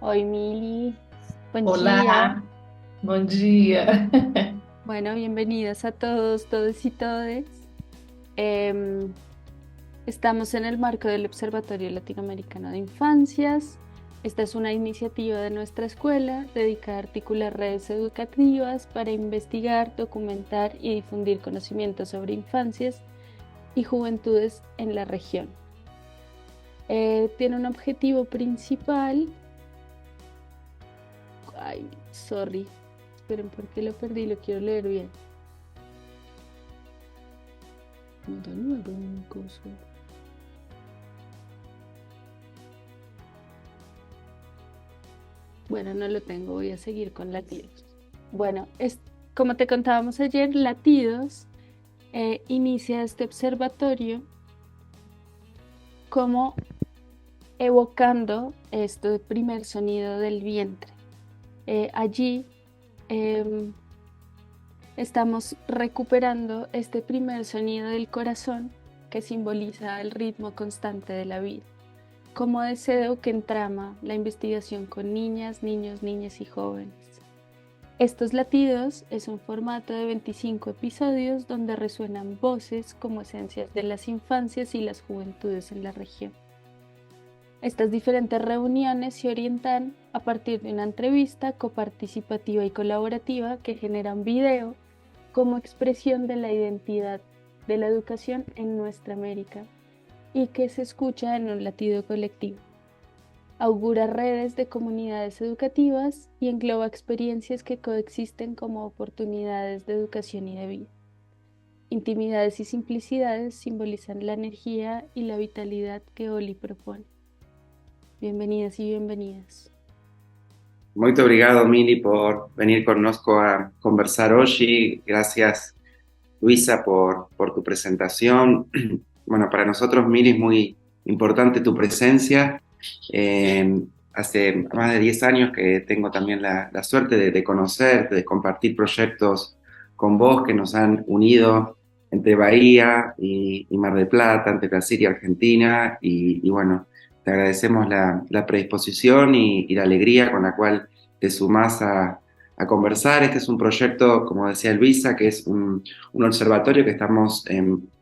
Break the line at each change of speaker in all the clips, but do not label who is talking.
Oi, Mili. Buen día.
Olá, bom dia.
Bueno, bienvenidas a todos, todos y todes. Em, Estamos en el marco del Observatorio Latinoamericano de Infancias. Esta es una iniciativa de nuestra escuela dedicada a articular redes educativas para investigar, documentar y difundir conocimientos sobre infancias y juventudes en la región. Tiene un objetivo principal. Ay, sorry. Esperen, porque lo perdí, lo quiero leer bien. De nuevo, un coso. Bueno, no lo tengo, voy a seguir con latidos. Bueno, como te contábamos ayer, Latidos inicia este observatorio como evocando este primer sonido del vientre. Allí em, estamos recuperando este primer sonido del corazón que simboliza el ritmo constante de la vida. Como deseo que entrama la investigación con niñas, niños, niñas y jóvenes. Estos latidos es un formato de 25 episodios donde resuenan voces como esencias de las infancias y las juventudes en la región. Estas diferentes reuniones se orientan a partir de una entrevista coparticipativa y colaborativa que genera un video como expresión de la identidad de la educación en nuestra América y que se escucha en un latido colectivo. Augura redes de comunidades educativas y engloba experiencias que coexisten como oportunidades de educación y de vida. Intimidades y simplicidades simbolizan la energía y la vitalidad que Oli propone. Bienvenidas y bienvenidas.
Muito obrigado, Mili, por venir connosco a conversar hoy. Gracias, Luisa, por tu presentación. Bueno, para nosotros, Mili, es muy importante tu presencia. Hace más de 10 años que tengo también la suerte de conocerte, de compartir proyectos con vos que nos han unido entre Bahía y Mar del Plata, entre Brasil y Argentina. Y bueno, te agradecemos la predisposición y la alegría con la cual te sumás a conversar. Este es un proyecto, como decía Luisa, que es un observatorio que estamos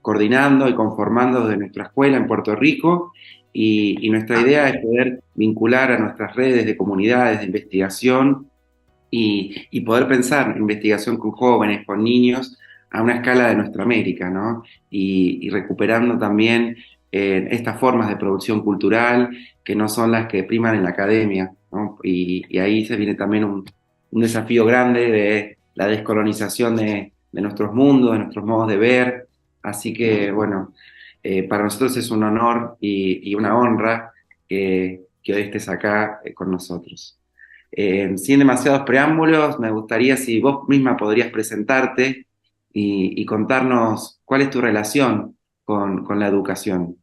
coordinando y conformando desde nuestra escuela en Puerto Rico y nuestra idea es poder vincular a nuestras redes de comunidades de investigación y poder pensar investigación con jóvenes, con niños, a una escala de nuestra América, ¿no? Y recuperando también estas formas de producción cultural que no son las que priman en la academia, ¿no? Y ahí se viene también un desafío grande de la descolonización de nuestros mundos, de nuestros modos de ver. Así que, bueno, para nosotros es un honor y una honra que hoy estés acá con nosotros. Sin demasiados preámbulos, me gustaría si vos misma podrías presentarte y contarnos cuál es tu relación con la educación.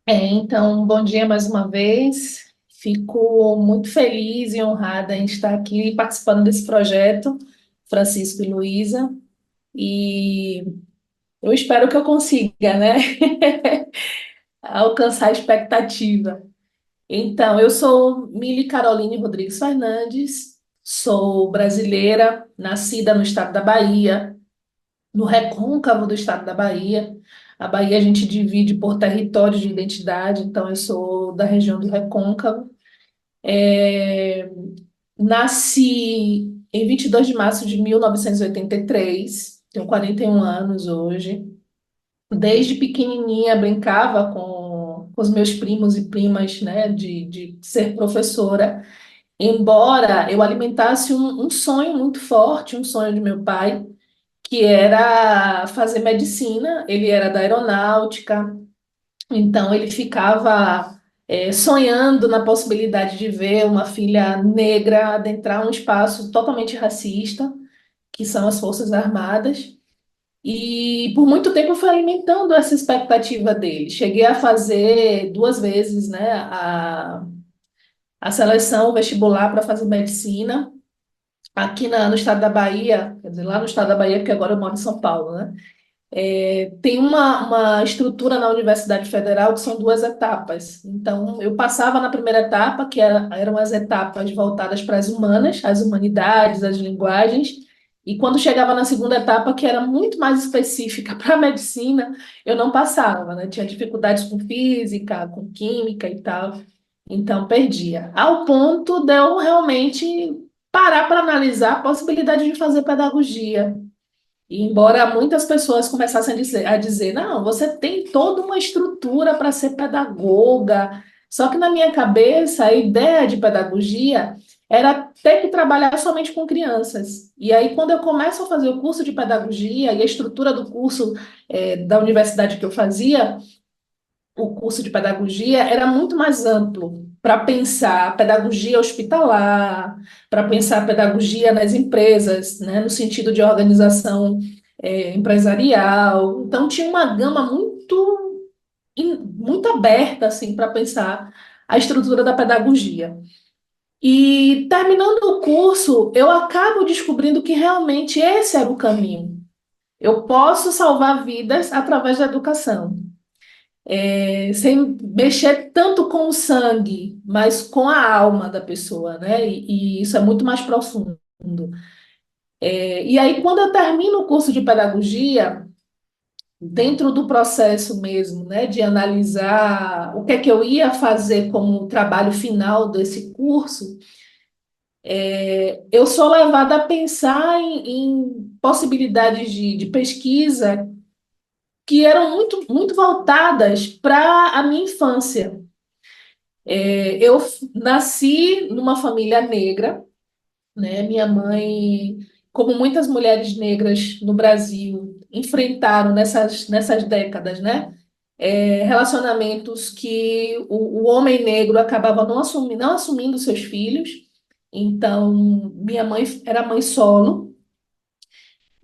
Então, bom dia mais uma vez. Fico muito feliz e honrada em estar aqui participando desse projeto, Francisco e Luísa, e eu espero que eu consiga, né, alcançar a expectativa. Então, eu sou Mili Caroline Rodrigues Fernandes, sou brasileira, nascida no estado da Bahia, no recôncavo do estado da Bahia. A Bahia a gente divide por território de identidade, então eu sou da região do recôncavo. É, Nasci em 22 de março de 1983, tenho 41 anos hoje. Desde pequenininha brincava com os meus primos e primas, né, de ser professora, embora eu alimentasse um sonho muito forte, um sonho de meu pai, que era fazer medicina. Ele era da aeronáutica, então ele ficava sonhando na possibilidade de ver uma filha negra adentrar um espaço totalmente racista, que são as Forças Armadas. E por muito tempo eu fui alimentando essa expectativa dele. Cheguei a fazer duas vezes, né, a seleção, o vestibular para fazer medicina aqui no estado da Bahia, quer dizer, lá no estado da Bahia, porque agora eu moro em São Paulo, né? Tem uma estrutura na Universidade Federal que são duas etapas. Então, eu passava na primeira etapa, que eram as etapas voltadas para as humanas, as humanidades, as linguagens, e quando chegava na segunda etapa, que era muito mais específica para a medicina, eu não passava, né? Tinha dificuldades com física, com química e tal, então perdia. Ao ponto de eu realmente parar para analisar a possibilidade de fazer pedagogia. E embora muitas pessoas começassem a dizer, não, você tem toda uma estrutura para ser pedagoga, só que na minha cabeça a ideia de pedagogia era ter que trabalhar somente com crianças. E aí, quando eu começo a fazer o curso de pedagogia e a estrutura do curso da universidade que eu fazia, o curso de pedagogia era muito mais amplo para pensar pedagogia hospitalar, para pensar pedagogia nas empresas, né, no sentido de organização empresarial. Então, tinha uma gama muito aberta assim, para pensar a estrutura da pedagogia. E terminando o curso, eu acabo descobrindo que realmente esse era o caminho. Eu posso salvar vidas através da educação sem mexer tanto com o sangue, mas com a alma da pessoa, né? E isso é muito mais profundo. E aí, quando eu termino o curso de pedagogia, dentro do processo mesmo, né, de analisar o que é que eu ia fazer como trabalho final desse curso, eu sou levada a pensar em possibilidades de pesquisa que eram muito voltadas para a minha infância. Eu nasci numa família negra, né? Minha mãe, como muitas mulheres negras no Brasil, enfrentaram nessas décadas, né? Relacionamentos que o homem negro acabava não assumindo seus filhos. Então, minha mãe era mãe solo.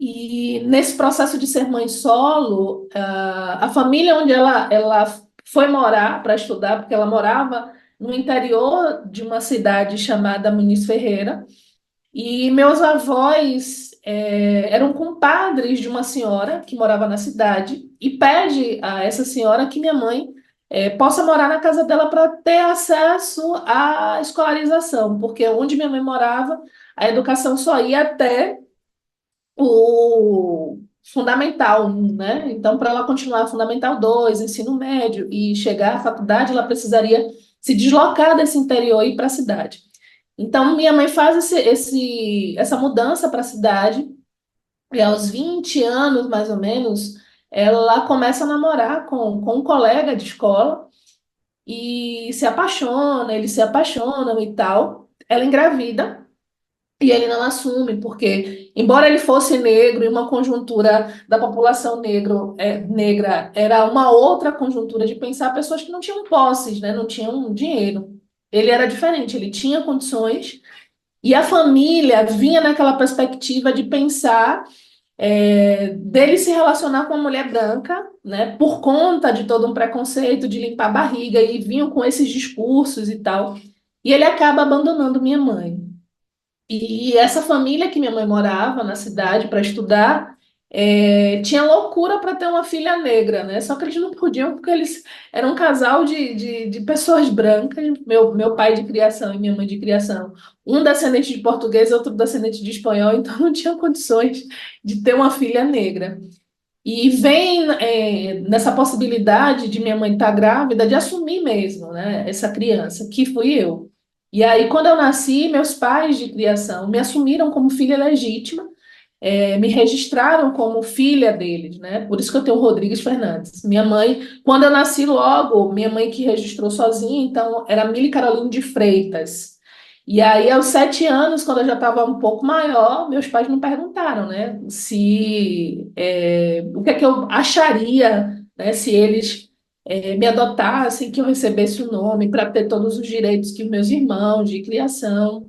E nesse processo de ser mãe solo, a família onde ela foi morar para estudar, porque ela morava no interior de uma cidade chamada Muniz Ferreira, e meus avós eram compadres de uma senhora que morava na cidade, e pede a essa senhora que minha mãe possa morar na casa dela para ter acesso à escolarização, porque onde minha mãe morava, a educação só ia até o Fundamental 1, né? Então, para ela continuar Fundamental 2, ensino médio e chegar à faculdade, ela precisaria se deslocar desse interior e ir para a cidade. Então, minha mãe faz essa mudança para a cidade, e aos 20 anos, mais ou menos, ela começa a namorar com um colega de escola e se apaixona, eles se apaixonam e tal. Ela engravida. E ele não assume, porque, embora ele fosse negro e uma conjuntura da população negra era uma outra conjuntura de pensar pessoas que não tinham posses, né, não tinham dinheiro. Ele era diferente, ele tinha condições, e a família vinha naquela perspectiva de pensar dele se relacionar com uma mulher branca, né, por conta de todo um preconceito de limpar a barriga, e vinham com esses discursos e tal. E ele acaba abandonando minha mãe. E essa família que minha mãe morava na cidade para estudar, tinha loucura para ter uma filha negra, né? Só que eles não podiam porque eles eram um casal de pessoas brancas, meu pai de criação e minha mãe de criação, um descendente de português e outro descendente de espanhol, então não tinham condições de ter uma filha negra. E vem nessa possibilidade de minha mãe estar grávida, de assumir mesmo, né, essa criança, que fui eu. E aí, quando eu nasci, meus pais de criação me assumiram como filha legítima, me registraram como filha deles, né? Por isso que eu tenho Rodrigues Fernandes. Minha mãe, quando eu nasci logo, minha mãe que registrou sozinha, então era Mili Carolina de Freitas. E aí, aos 7 anos, quando eu já estava um pouco maior, meus pais me perguntaram, né, o que é que eu acharia, né, se eles me adotassem, que eu recebesse o nome para ter todos os direitos que os meus irmãos de criação.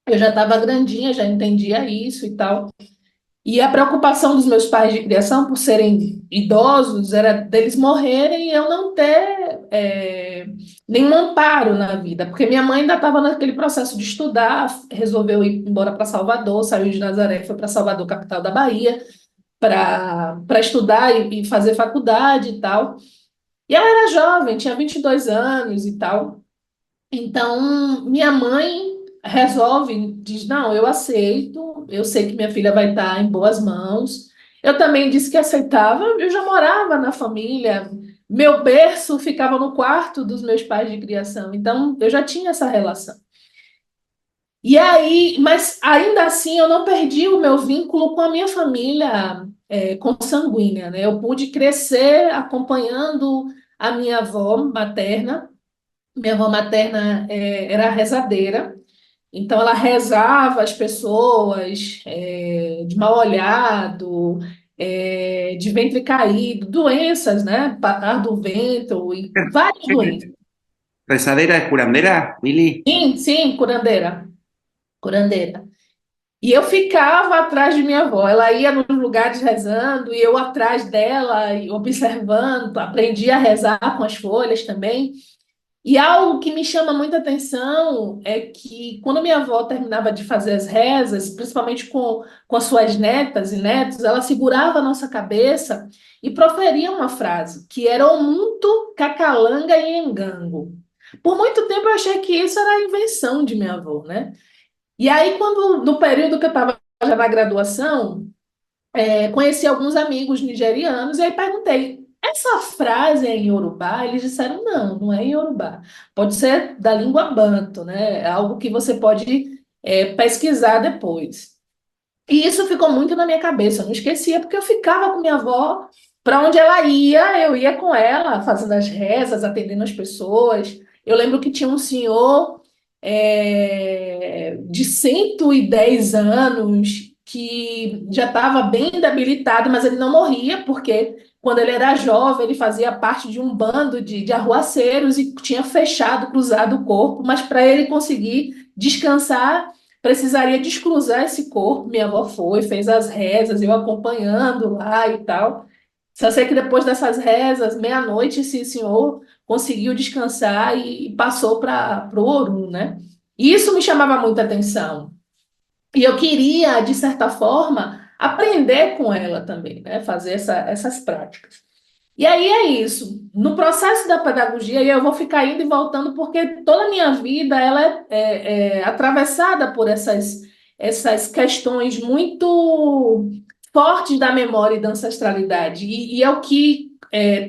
Eu já estava grandinha, já entendia isso e tal. E a preocupação dos meus pais de criação, por serem idosos, era deles morrerem e eu não ter nenhum amparo na vida, porque minha mãe ainda estava naquele processo de estudar, resolveu ir embora para Salvador, saiu de Nazaré, foi para Salvador, capital da Bahia, para estudar e fazer faculdade e tal. E ela era jovem, tinha 22 anos e tal. Então, minha mãe resolve, diz: Não, eu aceito, eu sei que minha filha vai estar em boas mãos. Eu também disse que aceitava, eu já morava na família, meu berço ficava no quarto dos meus pais de criação, então eu já tinha essa relação. E aí, mas ainda assim eu não perdi o meu vínculo com a minha família consanguínea, né? Eu pude crescer acompanhando a minha avó materna. Minha avó materna era rezadeira, então ela rezava as pessoas de mal olhado, de ventre caído, doenças, né? Par do vento e várias doenças.
¿Rezadera es curandera, Mili?
Sim, sim, curandeira, curandeira. E eu ficava atrás de minha avó. Ela ia nos lugares rezando e eu atrás dela, e observando, aprendi a rezar com as folhas também. E algo que me chama muita atenção é que quando minha avó terminava de fazer as rezas, principalmente com as suas netas e netos, ela segurava a nossa cabeça e proferia uma frase, que era Omuntu, Cacalanga e Engango. Por muito tempo eu achei que isso era a invenção de minha avó, né? E aí, no período que eu estava já na graduação, conheci alguns amigos nigerianos e aí perguntei: essa frase é em Yorubá? Eles disseram: não, não é em Yorubá. Pode ser da língua banto, né? É algo que você pode pesquisar depois. E isso ficou muito na minha cabeça, eu não esquecia, porque eu ficava com minha avó, para onde ela ia, eu ia com ela, fazendo as rezas, atendendo as pessoas. Eu lembro que tinha um senhor de 110 anos que já estava bem debilitado, mas ele não morria, porque quando ele era jovem, ele fazia parte de um bando de arruaceiros e tinha fechado, cruzado o corpo, mas para ele conseguir descansar precisaria descruzar esse corpo. Minha avó foi, fez as rezas, eu acompanhando lá e tal. Só sei que depois dessas rezas, meia-noite, esse senhor conseguiu descansar e passou para o Orum, né? E isso me chamava muita atenção. E eu queria, de certa forma, aprender com ela também, né? Fazer essas práticas. E aí é isso. No processo da pedagogia, e eu vou ficar indo e voltando, porque toda a minha vida ela é atravessada por essas questões muito fortes da memória e da ancestralidade. E é o que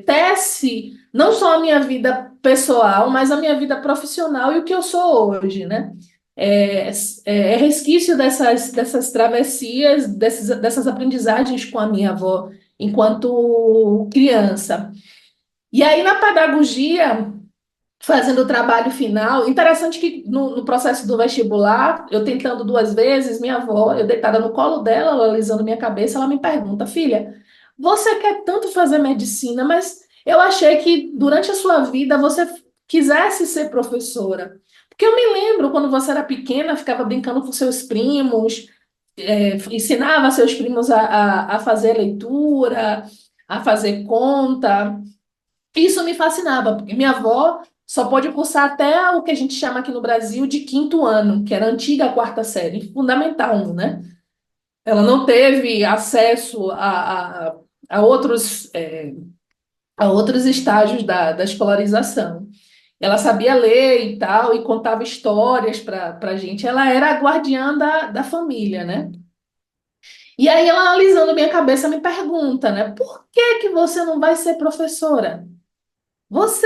tece não só a minha vida pessoal, mas a minha vida profissional e o que eu sou hoje, né? É, é resquício dessas travessias, dessas aprendizagens com a minha avó enquanto criança. E aí, na pedagogia, fazendo o trabalho final, interessante que no processo do vestibular, eu tentando 2 vezes, minha avó, eu deitada no colo dela, ela alisando minha cabeça, ela me pergunta: filha, você quer tanto fazer medicina, mas eu achei que durante a sua vida você quisesse ser professora. Porque eu me lembro quando você era pequena, ficava brincando com seus primos, ensinava seus primos a fazer leitura, a fazer conta. Isso me fascinava, porque minha avó só pôde cursar até o que a gente chama aqui no Brasil de quinto ano, que era a antiga quarta série, fundamental 1, né? Ela não teve acesso a outros, a outros estágios da escolarização. Ela sabia ler e tal, e contava histórias para a gente. Ela era a guardiã da família, né? E aí ela, analisando minha cabeça, me pergunta, né? Por que que você não vai ser professora? Você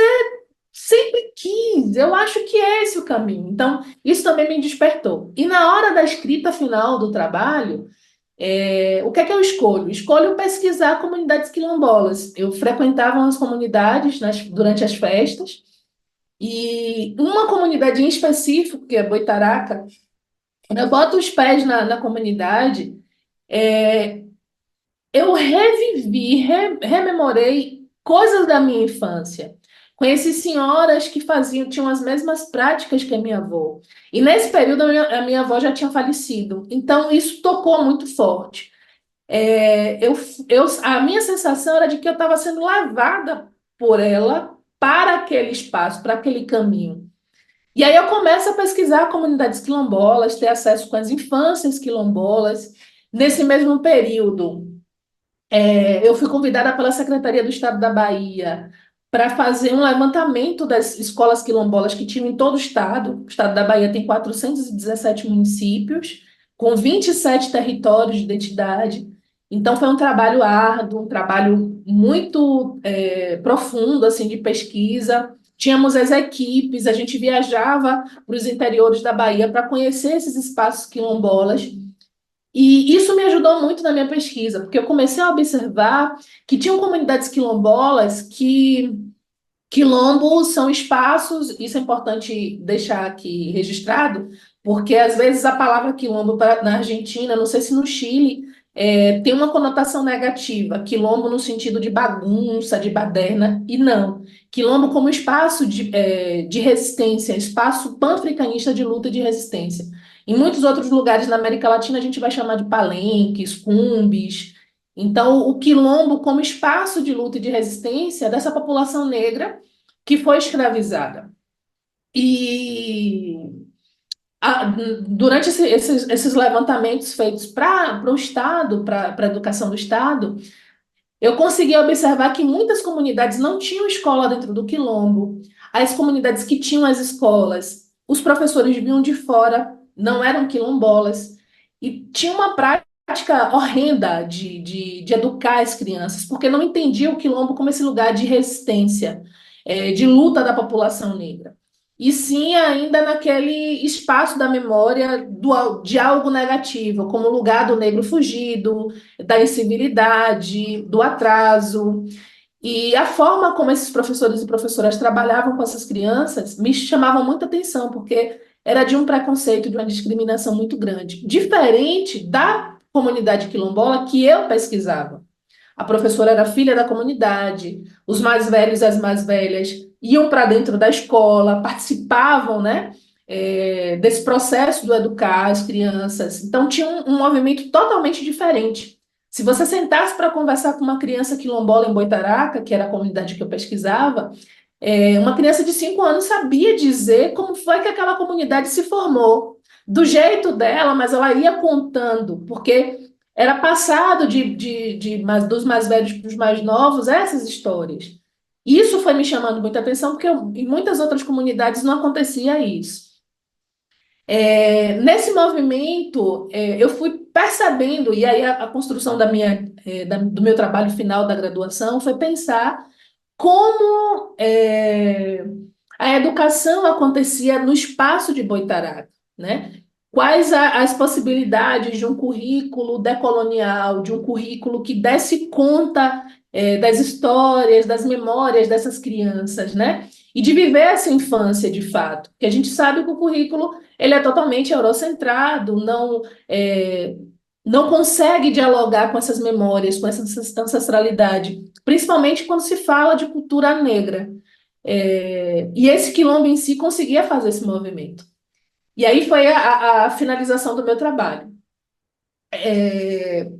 sempre quis, eu acho que é esse o caminho. Então, isso também me despertou. E na hora da escrita final do trabalho, o que é que eu escolho? Escolho pesquisar comunidades quilombolas. Eu frequentava as comunidades durante as festas, e uma comunidade em específico, que é Boitaraca, quando eu boto os pés na comunidade, é, eu rememorei coisas da minha infância. Conheci senhoras que tinham as mesmas práticas que a minha avó. E nesse período a minha avó já tinha falecido. Então isso tocou muito forte. A minha sensação era de que eu estava sendo levada por ela para aquele espaço, para aquele caminho. E aí eu começo a pesquisar comunidades quilombolas, ter acesso com as infâncias quilombolas. Nesse mesmo período, Eu fui convidada pela Secretaria do Estado da Bahia para fazer um levantamento das escolas quilombolas que tinham em todo o estado. O estado da Bahia tem 417 municípios, com 27 territórios de identidade. Então, foi um trabalho árduo, um trabalho muito profundo assim, de pesquisa. Tínhamos as equipes, a gente viajava para os interiores da Bahia para conhecer esses espaços quilombolas. E isso me ajudou muito na minha pesquisa, porque eu comecei a observar que tinham comunidades quilombolas que quilombos são espaços, isso é importante deixar aqui registrado, porque às vezes a palavra quilombo na Argentina, não sei se no Chile, tem uma conotação negativa, quilombo no sentido de bagunça, de baderna, e não. Quilombo como espaço de resistência, espaço panafricanista de luta e de resistência. Em muitos outros lugares na América Latina, a gente vai chamar de palenques, cumbis. Então, o quilombo como espaço de luta e de resistência dessa população negra que foi escravizada. E durante esses levantamentos feitos para o Estado, para a educação do Estado, eu consegui observar que muitas comunidades não tinham escola dentro do quilombo. As comunidades que tinham as escolas, os professores vinham de fora, não eram quilombolas, e tinha uma prática horrenda de educar as crianças, porque não entendiam o quilombo como esse lugar de resistência, de luta da população negra. E sim, ainda naquele espaço da memória de algo negativo, como o lugar do negro fugido, da incivilidade, do atraso. E a forma como esses professores e professoras trabalhavam com essas crianças me chamava muita atenção, porque era de um preconceito, de uma discriminação muito grande, diferente da comunidade quilombola que eu pesquisava. A professora era filha da comunidade, os mais velhos e as mais velhas iam para dentro da escola, participavam, né, desse processo do educar as crianças. Então, tinha um movimento totalmente diferente. Se você sentasse para conversar com uma criança quilombola em Boitaraca, que era a comunidade que eu pesquisava, uma criança de 5 anos sabia dizer como foi que aquela comunidade se formou, do jeito dela, mas ela ia contando, porque era passado dos mais velhos para os mais novos essas histórias. Isso foi me chamando muita atenção, porque em muitas outras comunidades não acontecia isso. Nesse movimento, eu fui percebendo, e aí a construção do meu trabalho final da graduação foi pensar como a educação acontecia no espaço de Boitaraca, né? Quais as possibilidades de um currículo decolonial, de um currículo que desse conta das histórias, das memórias dessas crianças, né? E de viver essa infância de fato. Porque a gente sabe que o currículo ele é totalmente eurocentrado, não consegue dialogar com essas memórias, com essa ancestralidade, principalmente quando se fala de cultura negra. E esse quilombo em si conseguia fazer esse movimento. E aí foi a finalização do meu trabalho.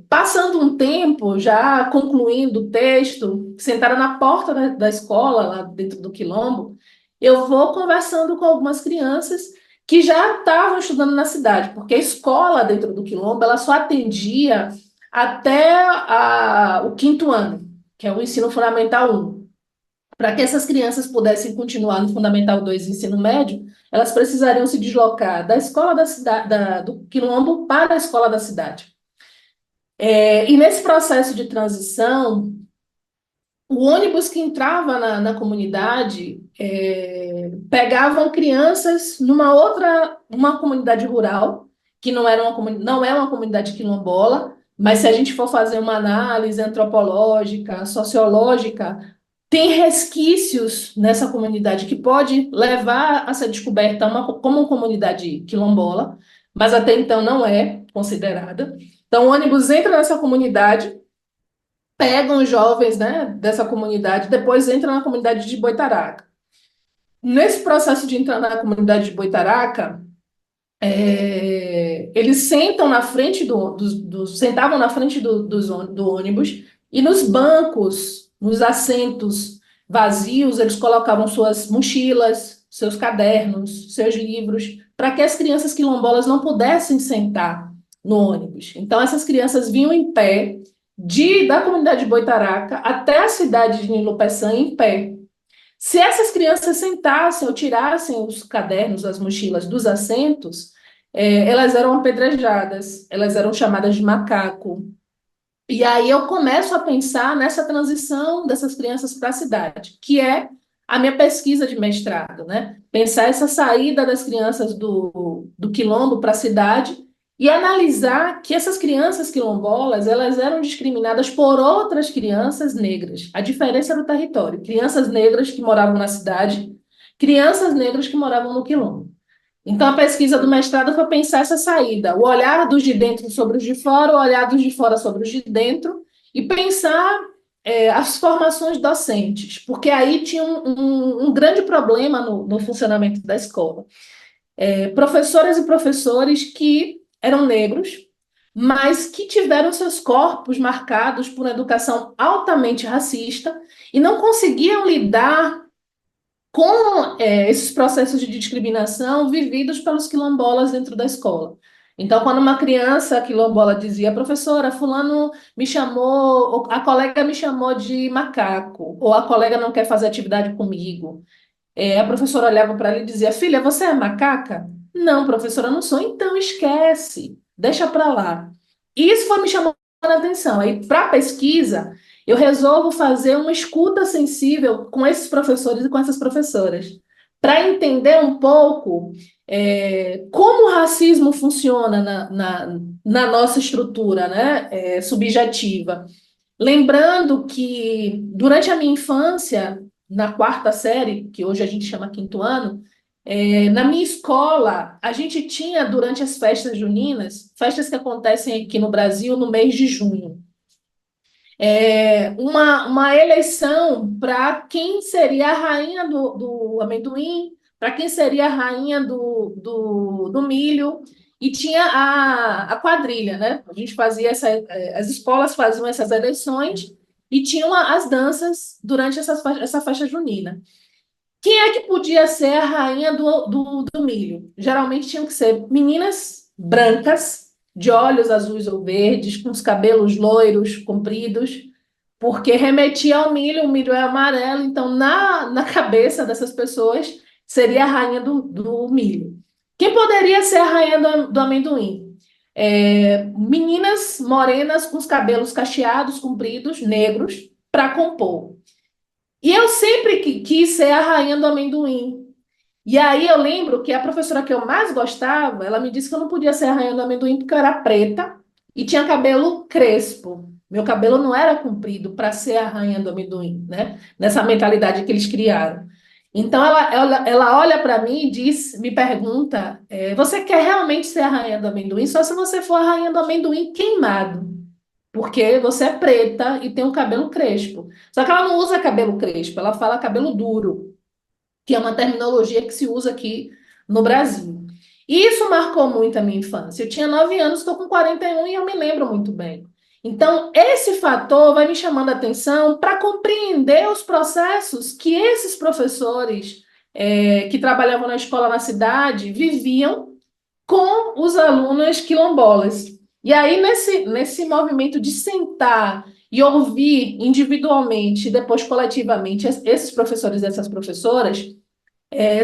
Passando um tempo, já concluindo o texto, sentada na porta da escola, lá dentro do quilombo, eu vou conversando com algumas crianças que já estavam estudando na cidade, porque a escola dentro do quilombo ela só atendia até o 5º ano, que é o ensino fundamental 1. Para que essas crianças pudessem continuar no Fundamental 2 ensino médio, elas precisariam se deslocar da escola da cidade, do quilombo para a escola da cidade. E nesse processo de transição, o ônibus que entrava na comunidade pegavam crianças uma comunidade rural, que não é uma comunidade quilombola, mas se a gente for fazer uma análise antropológica, sociológica, tem resquícios nessa comunidade que pode levar a ser descoberta como uma comunidade quilombola, mas até então não é considerada. Então, o ônibus entra nessa comunidade, pega os jovens, né, dessa comunidade, depois entra na comunidade de Boitaraca. Nesse processo de entrar na comunidade de Boitaraca, eles sentam na frente sentavam na frente do ônibus e nos bancos, nos assentos vazios, eles colocavam suas mochilas, seus cadernos, seus livros, para que as crianças quilombolas não pudessem sentar no ônibus. Então, essas crianças vinham em pé, da comunidade de Boitaraca até a cidade de Nilo Peçanha em pé. Se essas crianças sentassem ou tirassem os cadernos, as mochilas dos assentos, elas eram apedrejadas, elas eram chamadas de macaco. E aí eu começo a pensar nessa transição dessas crianças para a cidade, que é a minha pesquisa de mestrado, né? Pensar essa saída das crianças do quilombo para a cidade e analisar que essas crianças quilombolas, elas eram discriminadas por outras crianças negras. A diferença do território, crianças negras que moravam na cidade, crianças negras que moravam no quilombo. Então, a pesquisa do mestrado foi pensar essa saída, o olhar dos de dentro sobre os de fora, o olhar dos de fora sobre os de dentro, e pensar as formações docentes, porque aí tinha um grande problema no funcionamento da escola. Professoras e professores que eram negros, mas que tiveram seus corpos marcados por uma educação altamente racista e não conseguiam lidar com esses processos de discriminação vividos pelos quilombolas dentro da escola. Então, quando uma criança quilombola dizia, professora, fulano me chamou, ou a colega me chamou de macaco, ou a colega não quer fazer atividade comigo, a professora olhava para ela e dizia, filha, você é macaca? Não, professora, eu não sou. Então, esquece, deixa para lá. E isso foi me chamando a atenção. Aí, para a pesquisa, eu resolvo fazer uma escuta sensível com esses professores e com essas professoras, para entender um pouco como o racismo funciona na nossa estrutura, né, subjetiva. Lembrando que, durante a minha infância, na quarta série, que hoje a gente chama quinto ano, na minha escola, a gente tinha, durante as festas juninas, festas que acontecem aqui no Brasil no mês de junho, uma eleição para quem seria a rainha do amendoim, para quem seria a rainha do milho, e tinha a quadrilha, né? A gente fazia as escolas faziam essas eleições e tinham as danças durante essa festa junina. Quem é que podia ser a rainha do milho? Geralmente tinham que ser meninas brancas, de olhos azuis ou verdes, com os cabelos loiros, compridos, porque remetia ao milho, o milho é amarelo, então na cabeça dessas pessoas seria a rainha do milho. Quem poderia ser a rainha do amendoim? Meninas morenas com os cabelos cacheados, compridos, negros, para compor. E eu sempre quis ser a rainha do amendoim. E aí eu lembro que a professora que eu mais gostava, ela me disse que eu não podia ser a rainha do amendoim porque eu era preta e tinha cabelo crespo. Meu cabelo não era comprido para ser a rainha do amendoim, né? Nessa mentalidade que eles criaram. Então ela olha para mim e me pergunta, você quer realmente ser a rainha do amendoim? Só se você for a rainha do amendoim queimado, porque você é preta e tem um cabelo crespo. Só que ela não usa cabelo crespo, ela fala cabelo duro, que é uma terminologia que se usa aqui no Brasil. E isso marcou muito a minha infância. Eu tinha 9 anos, estou com 41 e eu me lembro muito bem. Então, esse fator vai me chamando a atenção para compreender os processos que esses professores que trabalhavam na escola na cidade viviam com os alunos quilombolas. E aí, nesse movimento de sentar e ouvir individualmente e depois coletivamente esses professores e essas professoras,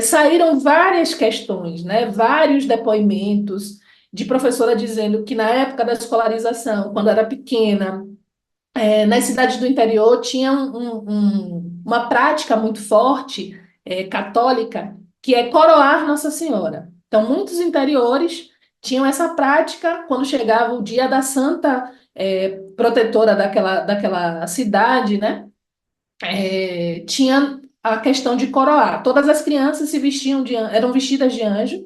saíram várias questões, né? Vários depoimentos de professora dizendo que na época da escolarização, quando era pequena, nas cidades do interior tinha uma prática muito forte, católica, que é coroar Nossa Senhora. Então, muitos interiores tinham essa prática quando chegava o dia da santa protetora daquela cidade, né? Tinha a questão de coroar. Todas as crianças eram vestidas de anjo,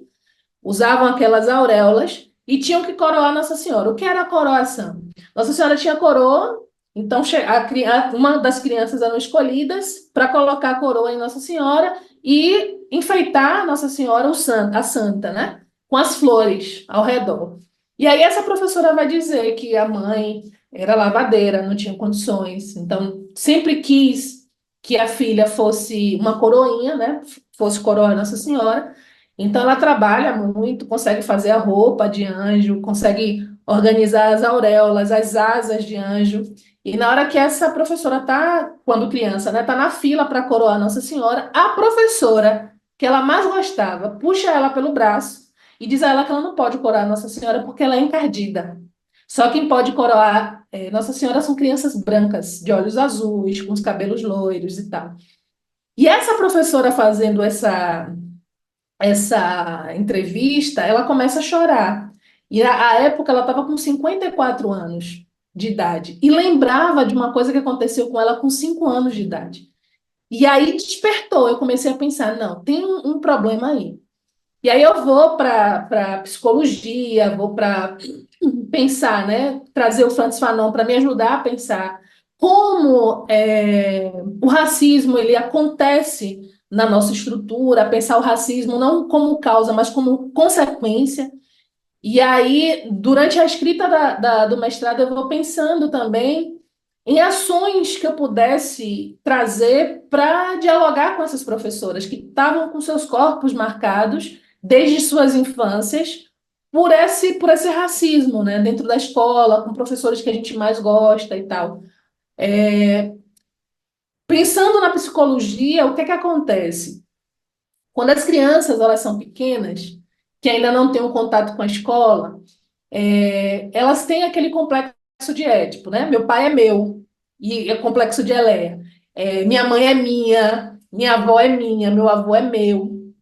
usavam aquelas auréolas e tinham que coroar Nossa Senhora. O que era a coroação? Nossa Senhora tinha coroa, então uma das crianças eram escolhidas para colocar a coroa em Nossa Senhora e enfeitar Nossa Senhora, a santa, né? Com as flores ao redor. E aí essa professora vai dizer que a mãe era lavadeira, não tinha condições, então sempre quis que a filha fosse uma coroinha, né? Fosse coroa Nossa Senhora. Então ela trabalha muito, consegue fazer a roupa de anjo, consegue organizar as auréolas, as asas de anjo. E na hora que essa professora tá, quando criança, né, tá na fila para coroar Nossa Senhora, a professora que ela mais gostava puxa ela pelo braço e diz a ela que ela não pode coroar Nossa Senhora porque ela é encardida. Só quem pode coroar Nossa Senhora são crianças brancas, de olhos azuis, com os cabelos loiros e tal. E essa professora fazendo essa entrevista, ela começa a chorar. E à época ela estava com 54 anos de idade e lembrava de uma coisa que aconteceu com ela com 5 anos de idade. E aí despertou, eu comecei a pensar, não, tem um problema aí. E aí eu vou para psicologia, vou para pensar, né, trazer o Frantz Fanon para me ajudar a pensar como o racismo ele acontece na nossa estrutura, pensar o racismo não como causa, mas como consequência. E aí, durante a escrita do mestrado, eu vou pensando também em ações que eu pudesse trazer para dialogar com essas professoras que estavam com seus corpos marcados desde suas infâncias por esse racismo, né, dentro da escola, com professores que a gente mais gosta e tal. Pensando na psicologia, o que é que acontece? Quando as crianças elas são pequenas, que ainda não têm um contato com a escola, elas têm aquele complexo de Édipo, né? Meu pai é meu, e é complexo de Eléa. Minha mãe é minha avó é minha, meu avô é meu.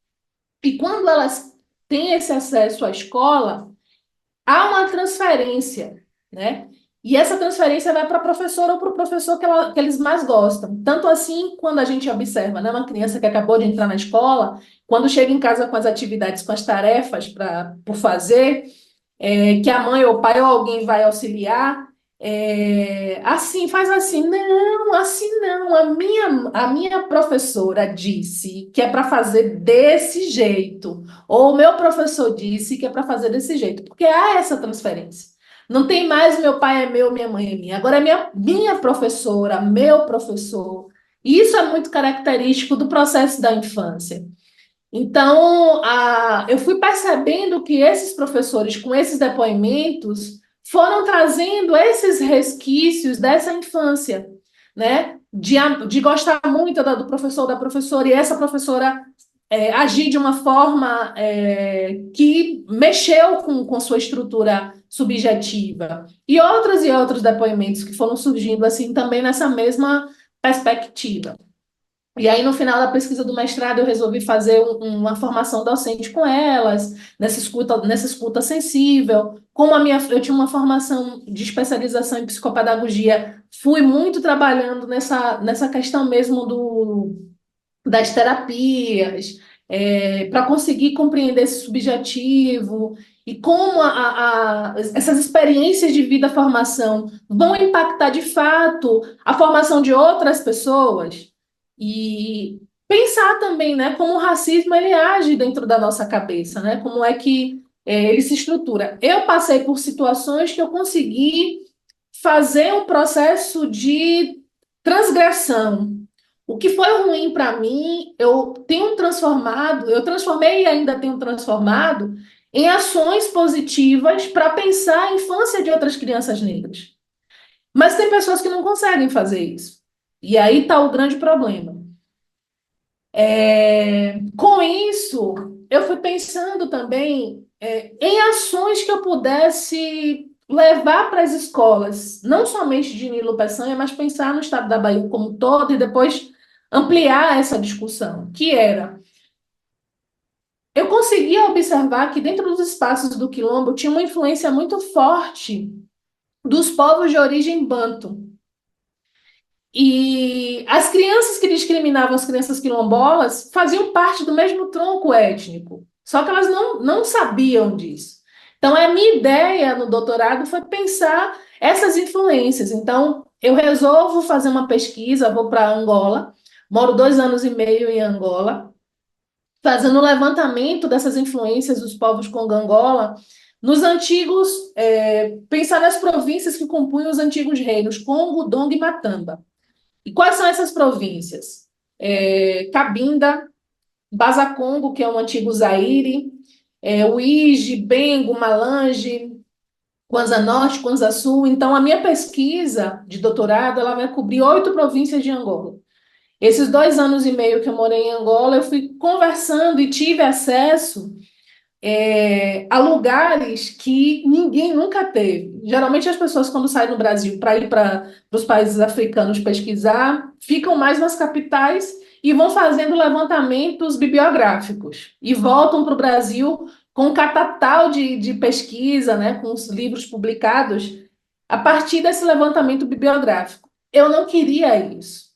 E quando elas têm esse acesso à escola, há uma transferência, né? E essa transferência vai para a professora ou para o professor que eles mais gostam. Tanto assim, quando a gente observa, né, uma criança que acabou de entrar na escola, quando chega em casa com as atividades, com as tarefas por fazer, que a mãe ou o pai ou alguém vai auxiliar, assim, faz assim, não, assim não, a minha professora disse que é para fazer desse jeito, ou o meu professor disse que é para fazer desse jeito, porque há essa transferência. Não tem mais meu pai é meu, minha mãe é minha, agora é minha professora, meu professor. E isso é muito característico do processo da infância. Então, eu fui percebendo que esses professores, com esses depoimentos, foram trazendo esses resquícios dessa infância, né? De gostar muito do professor, da professora, e essa professora agir de uma forma que mexeu com sua estrutura subjetiva. E outros depoimentos que foram surgindo assim também nessa mesma perspectiva. E aí, no final da pesquisa do mestrado, eu resolvi fazer uma formação docente com elas, nessa escuta sensível. Como eu tinha uma formação de especialização em psicopedagogia, fui muito trabalhando nessa questão mesmo das terapias, para conseguir compreender esse subjetivo e como essas experiências de vida formação vão impactar de fato a formação de outras pessoas. E pensar também, né, como o racismo ele age dentro da nossa cabeça, né? Como é que ele se estrutura. Eu passei por situações que eu consegui fazer um processo de transgressão. O que foi ruim para mim, eu transformei e ainda tenho transformado em ações positivas para pensar a infância de outras crianças negras. Mas tem pessoas que não conseguem fazer isso. E aí está o grande problema. Com isso, eu fui pensando também em ações que eu pudesse levar para as escolas, não somente de Nilo Peçanha, mas pensar no estado da Bahia como um todo e depois ampliar essa discussão, que era, eu conseguia observar que dentro dos espaços do Quilombo tinha uma influência muito forte dos povos de origem banto. E as crianças que discriminavam as crianças quilombolas faziam parte do mesmo tronco étnico, só que elas não sabiam disso. Então, a minha ideia no doutorado foi pensar essas influências. Então, eu resolvo fazer uma pesquisa, vou para Angola, moro 2 anos e meio em Angola, fazendo um levantamento dessas influências dos povos congo-angola nos antigos, pensar nas províncias que compunham os antigos reinos, Congo, Donga e Matamba. E quais são essas províncias? Cabinda, Baza-Congo, que é o antigo Zaire, Uíge, Bengo, Malange, Kwanza Norte, Kwanza Sul. Então, a minha pesquisa de doutorado, ela vai cobrir 8 províncias de Angola. Esses 2 anos e meio que eu morei em Angola, eu fui conversando e tive acesso a lugares que ninguém nunca teve. Geralmente as pessoas, quando saem do Brasil para ir para os países africanos pesquisar, ficam mais nas capitais e vão fazendo levantamentos bibliográficos e voltam para o Brasil com um catatal de pesquisa, né, com os livros publicados a partir desse levantamento bibliográfico. Eu não queria isso.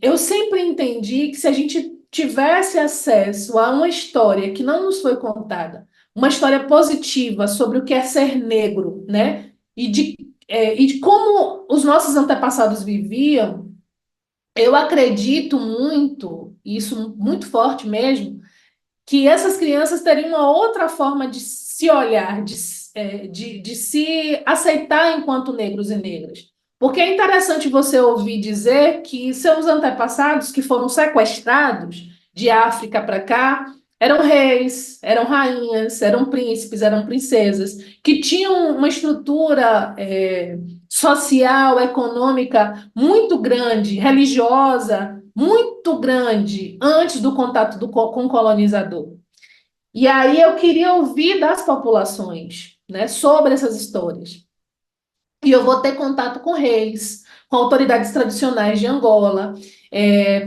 Eu sempre entendi que se a gente tivesse acesso a uma história que não nos foi contada, uma história positiva sobre o que é ser negro, né? E de como os nossos antepassados viviam, eu acredito muito, e isso muito forte mesmo, que essas crianças teriam uma outra forma de se olhar, de se aceitar enquanto negros e negras. Porque é interessante você ouvir dizer que seus antepassados que foram sequestrados de África para cá eram reis, eram rainhas, eram príncipes, eram princesas, que tinham uma estrutura social, econômica muito grande, religiosa, muito grande, antes do contato com o colonizador. E aí eu queria ouvir das populações, né, sobre essas histórias. E eu vou ter contato com reis, com autoridades tradicionais de Angola,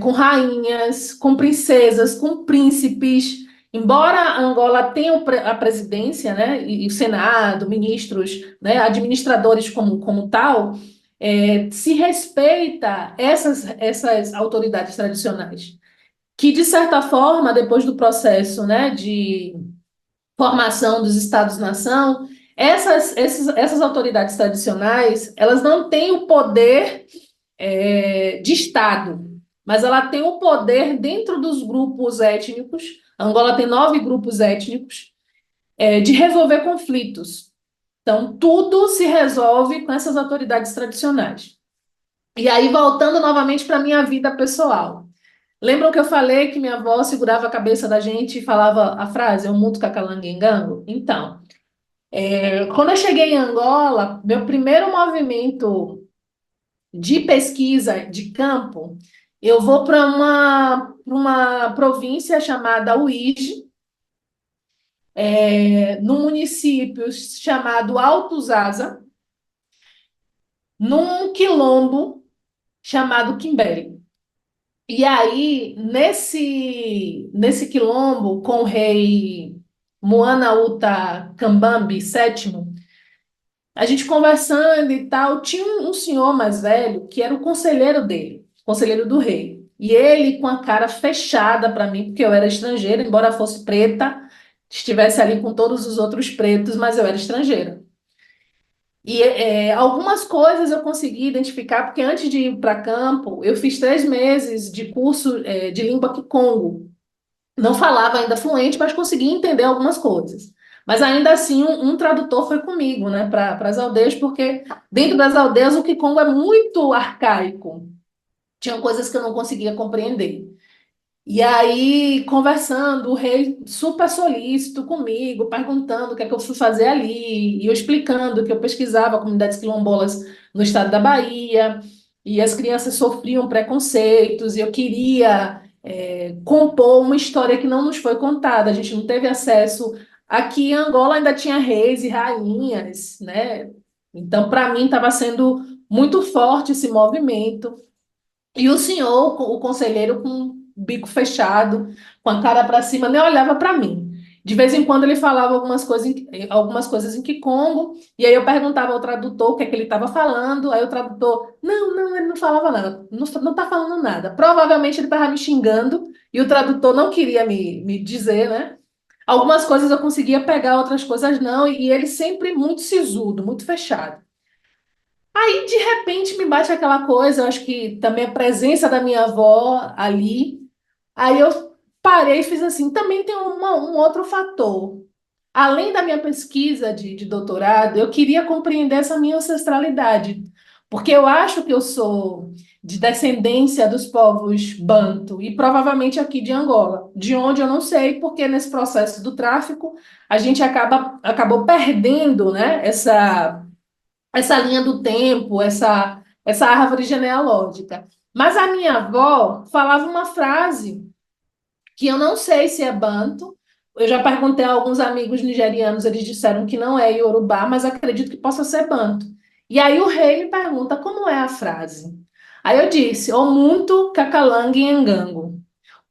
com rainhas, com princesas, com príncipes. Embora Angola tenha a presidência, né, e o Senado, ministros, né, administradores como tal, se respeita essas autoridades tradicionais, que, de certa forma, depois do processo, né, de formação dos Estados-nação, essas autoridades tradicionais, elas não têm o poder de Estado, mas ela tem o poder dentro dos grupos étnicos. A Angola tem 9 grupos étnicos, de resolver conflitos. Então, tudo se resolve com essas autoridades tradicionais. E aí, voltando novamente para a minha vida pessoal. Lembram que eu falei que minha avó segurava a cabeça da gente e falava a frase, "Eu muto cacalanguengango"? Então, quando eu cheguei em Angola, meu primeiro movimento de pesquisa de campo, eu vou para uma província chamada Uíge, num município chamado Alto Zaza, num quilombo chamado Quimbele. E aí, nesse quilombo, com o rei Moana Uta Kambambi VII, a gente conversando e tal, tinha um senhor mais velho que era o conselheiro dele, conselheiro do rei. E ele com a cara fechada para mim, porque eu era estrangeira, embora fosse preta, estivesse ali com todos os outros pretos, mas eu era estrangeira. E algumas coisas eu consegui identificar, porque antes de ir para campo, eu fiz 3 meses de curso de língua Kikongo. Não falava ainda fluente, mas conseguia entender algumas coisas. Mas ainda assim, um tradutor foi comigo, né, para as aldeias, porque dentro das aldeias o Kikongo é muito arcaico. Tinham coisas que eu não conseguia compreender. E aí, conversando, o rei super solícito comigo, perguntando o que é que eu fui fazer ali, e eu explicando que eu pesquisava comunidades quilombolas no estado da Bahia, e as crianças sofriam preconceitos, e eu queria compor uma história que não nos foi contada, a gente não teve acesso. Aqui em Angola ainda tinha reis e rainhas, né? Então, para mim, estava sendo muito forte esse movimento. E o senhor, o conselheiro, com o bico fechado, com a cara para cima, nem olhava para mim. De vez em quando ele falava algumas coisas em Kikongo, e aí eu perguntava ao tradutor o que é que ele estava falando, aí o tradutor, não, não, ele não falava nada, não está falando nada. Provavelmente ele estava me xingando, e o tradutor não queria me dizer, né? Algumas coisas eu conseguia pegar, outras coisas não, e ele sempre muito sisudo, muito fechado. Aí, de repente, me bate aquela coisa, eu acho que também a presença da minha avó ali. Aí eu parei e fiz assim. Também tem um outro fator. Além da minha pesquisa de doutorado, eu queria compreender essa minha ancestralidade. porque eu acho que eu sou de descendência dos povos Banto e provavelmente aqui de Angola, de onde eu não sei, porque nesse processo do tráfico a gente acabou perdendo, né, essa linha do tempo, essa árvore genealógica. Mas a minha avó falava uma frase que eu não sei se é Banto. Eu já perguntei a alguns amigos nigerianos, eles disseram que não é Yorubá, mas acredito que possa ser Banto. E aí o rei me pergunta como é a frase. Aí eu disse, Omuntu Kakalang Ngango.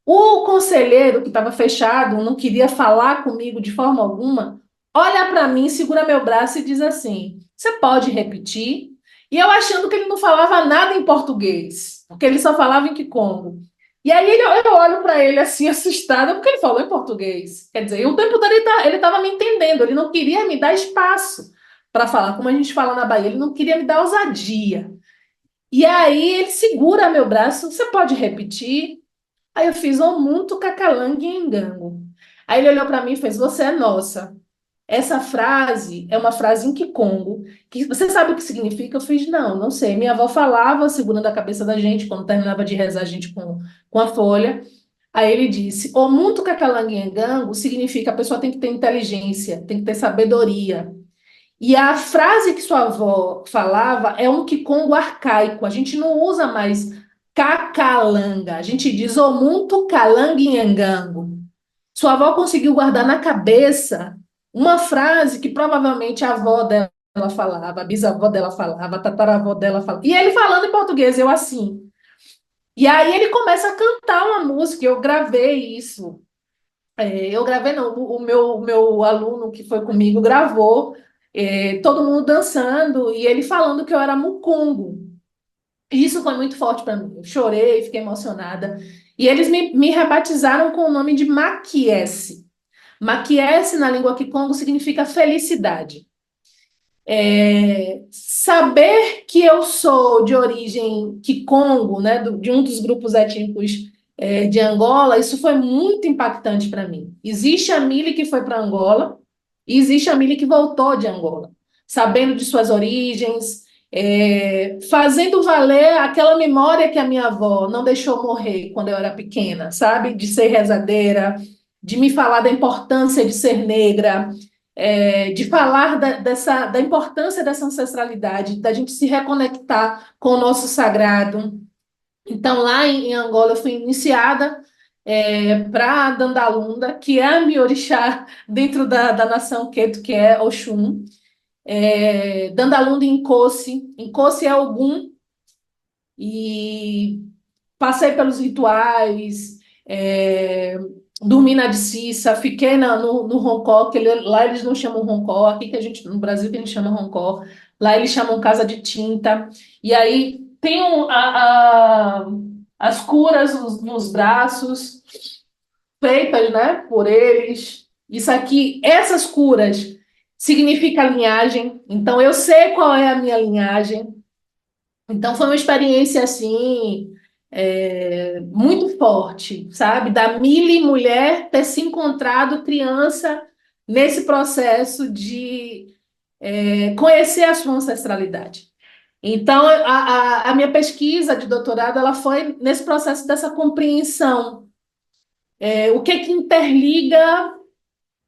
O conselheiro que estava fechado, não queria falar comigo de forma alguma, olha para mim, segura meu braço e diz assim: Você pode repetir? E eu achando que ele não falava nada em português, porque ele só falava em Kikongo. E aí eu olho para ele assim, assustada, porque ele falou em português. Quer dizer, e o tempo todo ele estava me entendendo, ele não queria me dar espaço para falar, como a gente fala na Bahia, ele não queria me dar ousadia. E aí ele segura meu braço, você pode repetir? Aí eu fiz Omuntu Kakalang Ngango. Aí ele olhou para mim e fez: Você é nossa. Essa frase é uma frase em Kikongo, que você sabe o que significa? Eu fiz: Não, não sei. Minha avó falava, segurando a cabeça da gente, quando terminava de rezar a gente com a folha. Aí ele disse: Omuntu Kakalang Ngango significa a pessoa tem que ter inteligência, tem que ter sabedoria. E a frase que sua avó falava é um Kikongo arcaico. A gente não usa mais cacalanga. A gente diz omuntu calanguinhangango. Sua avó conseguiu guardar na cabeça uma frase que provavelmente a avó dela falava, a bisavó dela falava, a tataravó dela falava. E ele falando em português, eu assim. E aí ele começa a cantar uma música. Eu gravei isso. Eu gravei, não, o meu aluno que foi comigo gravou, todo mundo dançando e ele falando que eu era mucungo. E isso foi muito forte para mim. Eu chorei, fiquei emocionada. E eles me rebatizaram com o nome de Maquiese. Maquiese, na língua Kikongo, significa felicidade. Saber que eu sou de origem Kikongo, né, de um dos grupos étnicos de Angola, isso foi muito impactante para mim. Existe a Mili que foi para Angola e existe a Mili que voltou de Angola, sabendo de suas origens, fazendo valer aquela memória que a minha avó não deixou morrer quando eu era pequena, sabe? De ser rezadeira, de me falar da importância de ser negra, de falar da importância dessa ancestralidade, da gente se reconectar com o nosso sagrado. Então, lá em Angola, eu fui iniciada para Dandalunda, que é a Miorixá dentro da nação Queto, que é Oxum. Dandalunda em Nkosi. Nkosi é Ogum. E passei pelos rituais, dormi na de Cissa, fiquei no Roncó, lá eles não chamam Roncó, aqui que a gente, no Brasil que a gente chama Roncó, lá eles chamam casa de tinta, e aí tem as curas nos braços, feitas, né, por eles, isso aqui, essas curas significa linhagem, então eu sei qual é a minha linhagem, então foi uma experiência assim muito forte, sabe? Da Mili mulher ter se encontrado criança nesse processo de conhecer a sua ancestralidade. Então, a minha pesquisa de doutorado ela foi nesse processo dessa compreensão. O que interliga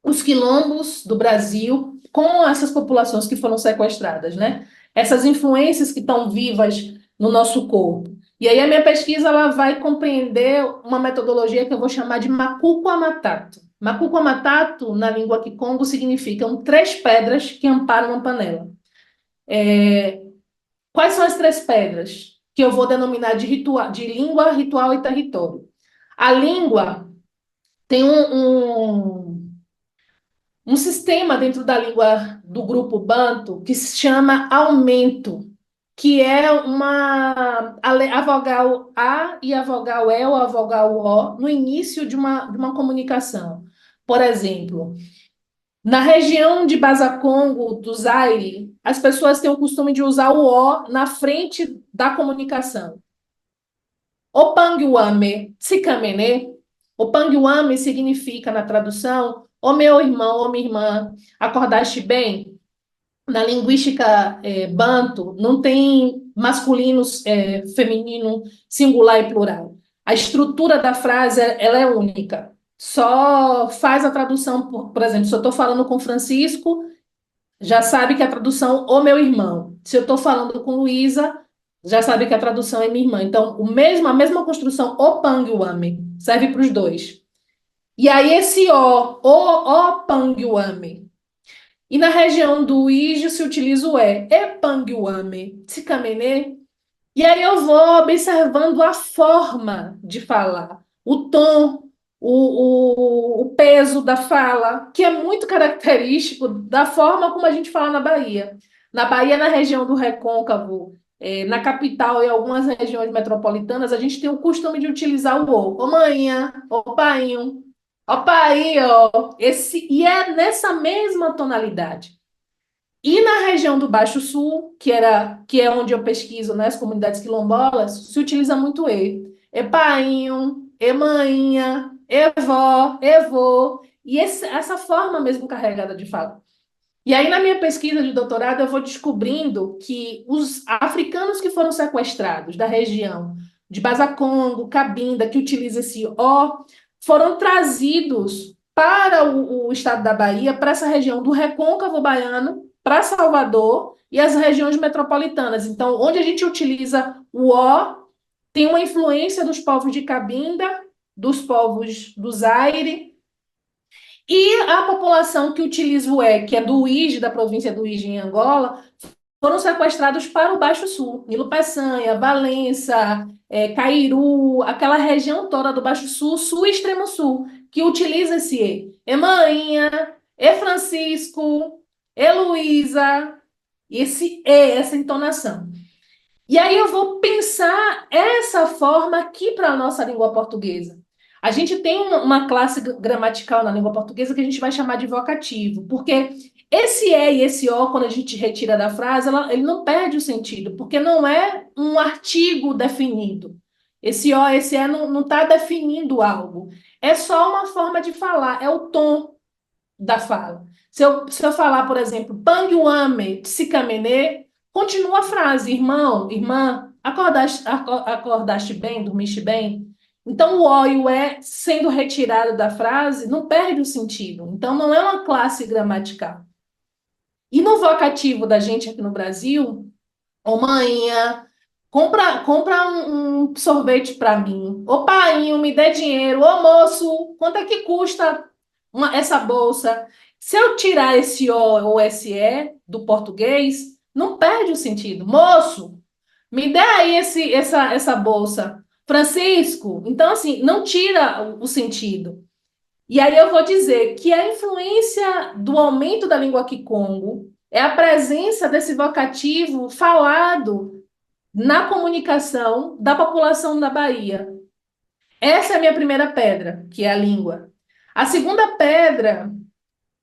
os quilombos do Brasil com essas populações que foram sequestradas, né? Essas influências que estão vivas no nosso corpo. E aí a minha pesquisa ela vai compreender uma metodologia que eu vou chamar de Macuco Amatato. Macuco Amatato, na língua Kikongo, significam 3 pedras que amparam uma panela. Quais são as 3 pedras? Que eu vou denominar de língua, ritual e território. A língua tem um sistema dentro da língua do grupo Banto que se chama aumento, que é a vogal A e a vogal E ou a vogal O no início de uma comunicação. Por exemplo, na região de Bazacongo, do Zaire, as pessoas têm o costume de usar o O na frente da comunicação. Opanguame, Tsikamene. Opanguame significa, na tradução, ô meu irmão, ô minha irmã, acordaste bem? na linguística banto, não tem masculino, feminino, singular e plural. A estrutura da frase, ela é única. Só faz a tradução, por exemplo, se eu estou falando com Francisco, já sabe que a tradução o meu irmão. Se eu estou falando com Luísa, já sabe que a tradução é minha irmã. Então, a mesma construção, o Panguame, serve para os dois. E aí, esse o Panguame. E na região do Ijo se utiliza o e Panguame, Tsikamenê. E aí eu vou observando a forma de falar, o tom, o peso da fala, que é muito característico da forma como a gente fala na Bahia. Na Bahia, na região do Recôncavo, na capital e algumas regiões metropolitanas, a gente tem o costume de utilizar o ô. Ô manhã, ô painho, ó painho, e é nessa mesma tonalidade. E na região do Baixo Sul, que é onde eu pesquiso, né, as comunidades quilombolas, se utiliza muito e. É painho, é mainha, é vó, é vô. E essa forma mesmo carregada de fala. E aí, na minha pesquisa de doutorado, eu vou descobrindo que os africanos que foram sequestrados da região de Bazacongo, Cabinda, que utiliza esse O, foram trazidos para o estado da Bahia, para essa região do Recôncavo Baiano, para Salvador e as regiões metropolitanas. Então, onde a gente utiliza o O, tem uma influência dos povos de Cabinda, dos povos do Zaire, e a população que utiliza o E, que é do Uíge, da província do Uíge, em Angola, foram sequestrados para o Baixo Sul, Nilo Peçanha, Valença, Cairu, aquela região toda do Baixo Sul, Sul e Extremo Sul, que utiliza esse E. Maninha, Francisco, Luísa, esse E, essa entonação. E aí eu vou pensar essa forma aqui para a nossa língua portuguesa. A gente tem uma classe gramatical na língua portuguesa que a gente vai chamar de vocativo, porque esse e esse o, quando a gente retira da frase, ele não perde o sentido, porque não é um artigo definido. Esse o, esse e não está definindo algo. É só uma forma de falar, é o tom da fala. Se eu falar, por exemplo, Panguame Tsikamene, continua a frase, irmão, irmã, acordaste bem, dormiste bem? Então, o o e o é, sendo retirado da frase, não perde o sentido. Então, não é uma classe gramatical. E no vocativo da gente aqui no Brasil, ô manhinha, compra um sorvete para mim. Ô painho, me dê dinheiro. Ô moço, quanto é que custa essa bolsa? Se eu tirar esse O ou esse E do português, não perde o sentido. Moço, me dê aí essa bolsa. Francisco, então assim, não tira o sentido. E aí eu vou dizer que a influência do aumento da língua quicongo é a presença desse vocativo falado na comunicação da população da Bahia. Essa é a minha primeira pedra, que é a língua. A segunda pedra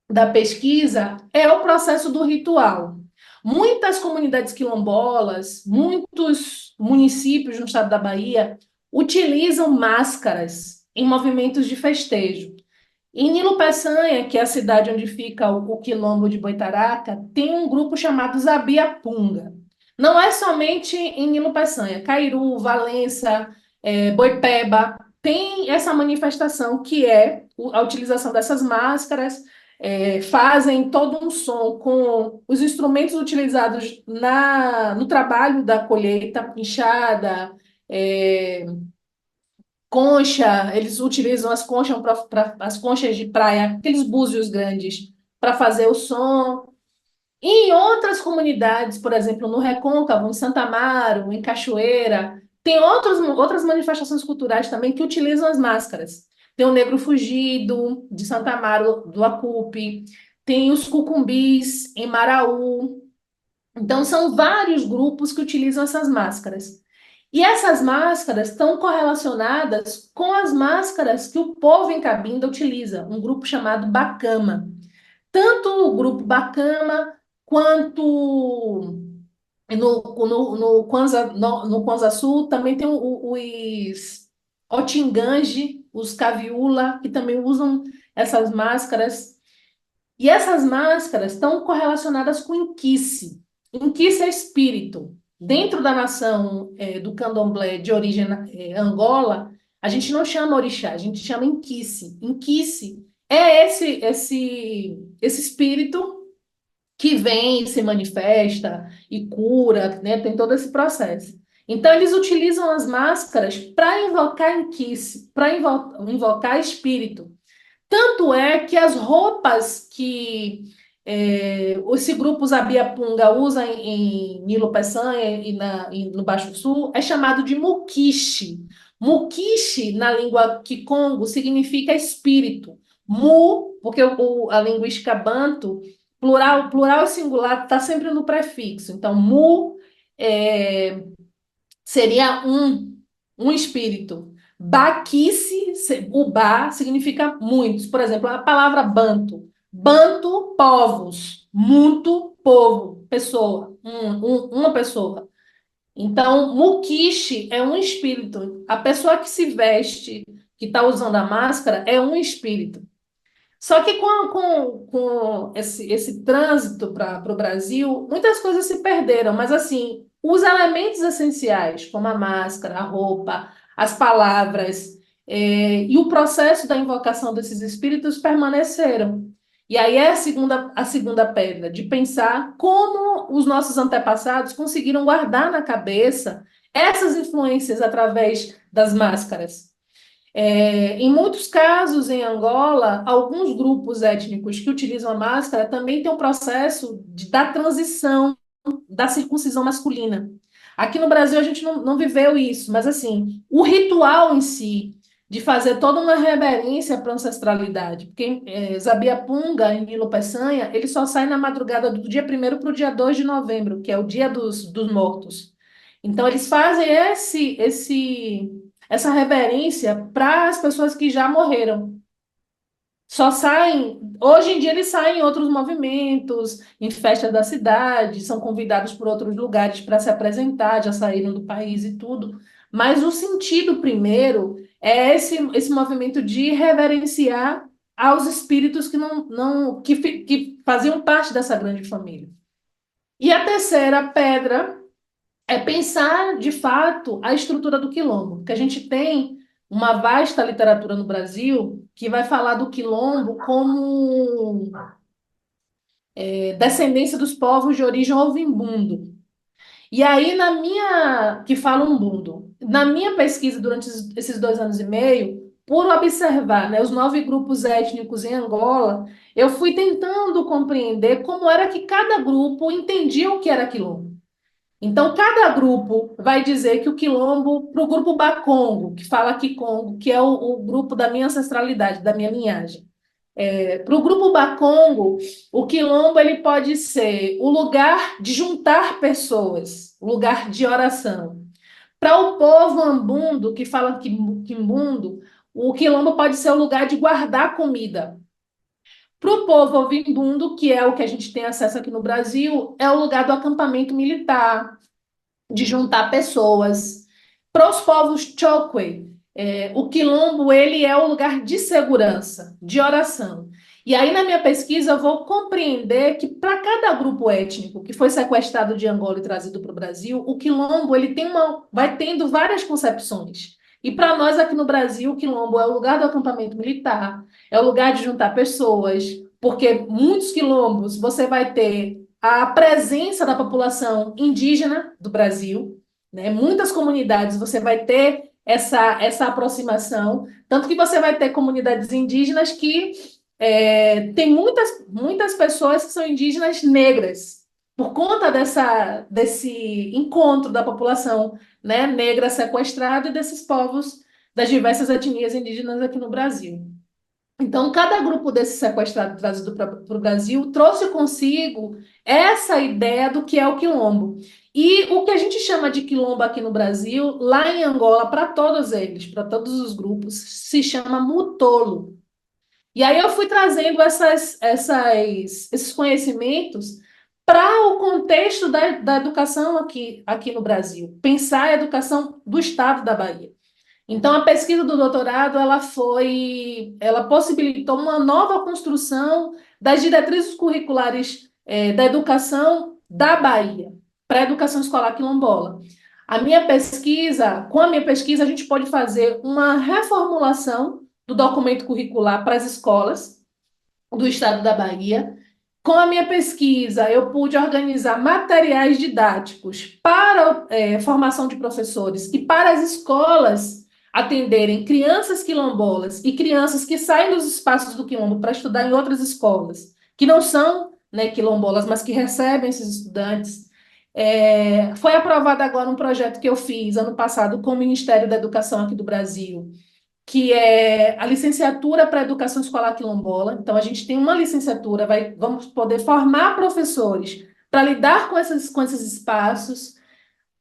da pesquisa é o processo do ritual. Muitas comunidades quilombolas, muitos municípios no estado da Bahia utilizam máscaras em movimentos de festejo. Em Nilo Peçanha, que é a cidade onde fica o quilombo de Boitaraca, tem um grupo chamado Zabiapunga. Não é somente em Nilo Peçanha, Cairu, Valença, Boipeba, tem essa manifestação que é a utilização dessas máscaras, fazem todo um som com os instrumentos utilizados no trabalho da colheita, enxada, concha, eles utilizam as conchas de praia, aqueles búzios grandes, para fazer o som. E em outras comunidades, por exemplo, no Recôncavo, em Santa Amaro, em Cachoeira, tem outras manifestações culturais também que utilizam as máscaras. Tem o Negro Fugido, de Santa Amaro, do Acupe, tem os Cucumbis, em Maraú. Então, são vários grupos que utilizam essas máscaras. E essas máscaras estão correlacionadas com as máscaras que o povo em Cabinda utiliza, um grupo chamado Bacama. Tanto o grupo Bacama quanto no Kwanza Sul também tem os Otingange, os Kaviula, que também usam essas máscaras. E essas máscaras estão correlacionadas com Inquice. Inquice é espírito. Dentro da nação do candomblé de origem Angola, a gente não chama orixá, a gente chama Inquice. Inquice é esse espírito que vem, se manifesta e cura, né? Tem todo esse processo. Então, eles utilizam as máscaras para invocar Inquice, para invocar espírito. Tanto é que as roupas que esse grupo Zabiapunga usa em Nilo Peçanha e no Baixo Sul é chamado de muquiche. Muquiche, na língua Kikongo, significa espírito. Mu, porque a linguística banto, plural e singular está sempre no prefixo. Então, mu é, seria um espírito. Baquice, o ba significa muitos. Por exemplo, a palavra banto. Banto, povos. Muito, povo. Pessoa. Uma pessoa. Então, muquiche é um espírito. A pessoa que se veste, que está usando a máscara, é um espírito. Só que com esse trânsito para o Brasil, muitas coisas se perderam, mas assim, os elementos essenciais, como a máscara, a roupa, as palavras, e o processo da invocação desses espíritos permaneceram. E aí é a segunda pedra, de pensar como os nossos antepassados conseguiram guardar na cabeça essas influências através das máscaras. Em muitos casos, em Angola, alguns grupos étnicos que utilizam a máscara também têm um processo da transição da circuncisão masculina. Aqui no Brasil a gente não viveu isso, mas assim, o ritual em si, de fazer toda uma reverência para a ancestralidade, porque Zabiapunga, em Nilo Peçanha, ele só sai na madrugada do dia 1º para o dia 2 de novembro, que é o dia dos mortos. Então, eles fazem essa reverência para as pessoas que já morreram. Só saem, hoje em dia eles saem em outros movimentos, em festas da cidade, são convidados por outros lugares para se apresentar, já saíram do país e tudo. Mas o sentido primeiro é esse movimento de reverenciar aos espíritos que faziam parte dessa grande família. E a terceira pedra é pensar, de fato, a estrutura do quilombo, porque a gente tem uma vasta literatura no Brasil que vai falar do quilombo como descendência dos povos de origem ovimbundo. E aí, que fala umbundo, na minha pesquisa durante esses 2 anos e meio, por observar, né, os 9 grupos étnicos em Angola, eu fui tentando compreender como era que cada grupo entendia o que era quilombo. Então, cada grupo vai dizer que o quilombo, para o grupo Bakongo, que fala Kikongo, que é o grupo da minha ancestralidade, da minha linhagem. Para o grupo Bakongo, o quilombo ele pode ser o lugar de juntar pessoas, o lugar de oração. Para o povo ambundo, que fala quimbundo, o quilombo pode ser o lugar de guardar comida. Para o povo ovimbundo, que é o que a gente tem acesso aqui no Brasil, é o lugar do acampamento militar, de juntar pessoas. Para os povos Chokwe, o quilombo ele é o lugar de segurança, de oração. E aí, na minha pesquisa, eu vou compreender que para cada grupo étnico que foi sequestrado de Angola e trazido para o Brasil, o quilombo ele vai tendo várias concepções. E para nós aqui no Brasil, o quilombo é o lugar do acampamento militar, é o lugar de juntar pessoas, porque muitos quilombos você vai ter a presença da população indígena do Brasil, né? Muitas comunidades você vai ter essa aproximação, tanto que você vai ter comunidades indígenas que tem muitas pessoas que são indígenas negras, por conta desse encontro da população, né, negra sequestrada e desses povos das diversas etnias indígenas aqui no Brasil. Então, cada grupo desse sequestrado trazido para o Brasil trouxe consigo essa ideia do que é o quilombo. E o que a gente chama de quilombo aqui no Brasil, lá em Angola, para todos eles, para todos os grupos, se chama mutolo. E aí eu fui trazendo esses conhecimentos para o contexto da educação aqui no Brasil, pensar a educação do estado da Bahia. Então, a pesquisa do doutorado ela possibilitou uma nova construção das diretrizes curriculares da educação da Bahia, para a educação escolar quilombola. Com a minha pesquisa, a gente pode fazer uma reformulação do documento curricular para as escolas do estado da Bahia. Com a minha pesquisa, eu pude organizar materiais didáticos para formação de professores e para as escolas atenderem crianças quilombolas e crianças que saem dos espaços do quilombo para estudar em outras escolas, que não são, né, quilombolas, mas que recebem esses estudantes. Foi aprovado agora um projeto que eu fiz ano passado com o Ministério da Educação aqui do Brasil, que é a licenciatura para educação escolar quilombola. Então, a gente tem uma licenciatura, vamos poder formar professores para lidar com esses espaços.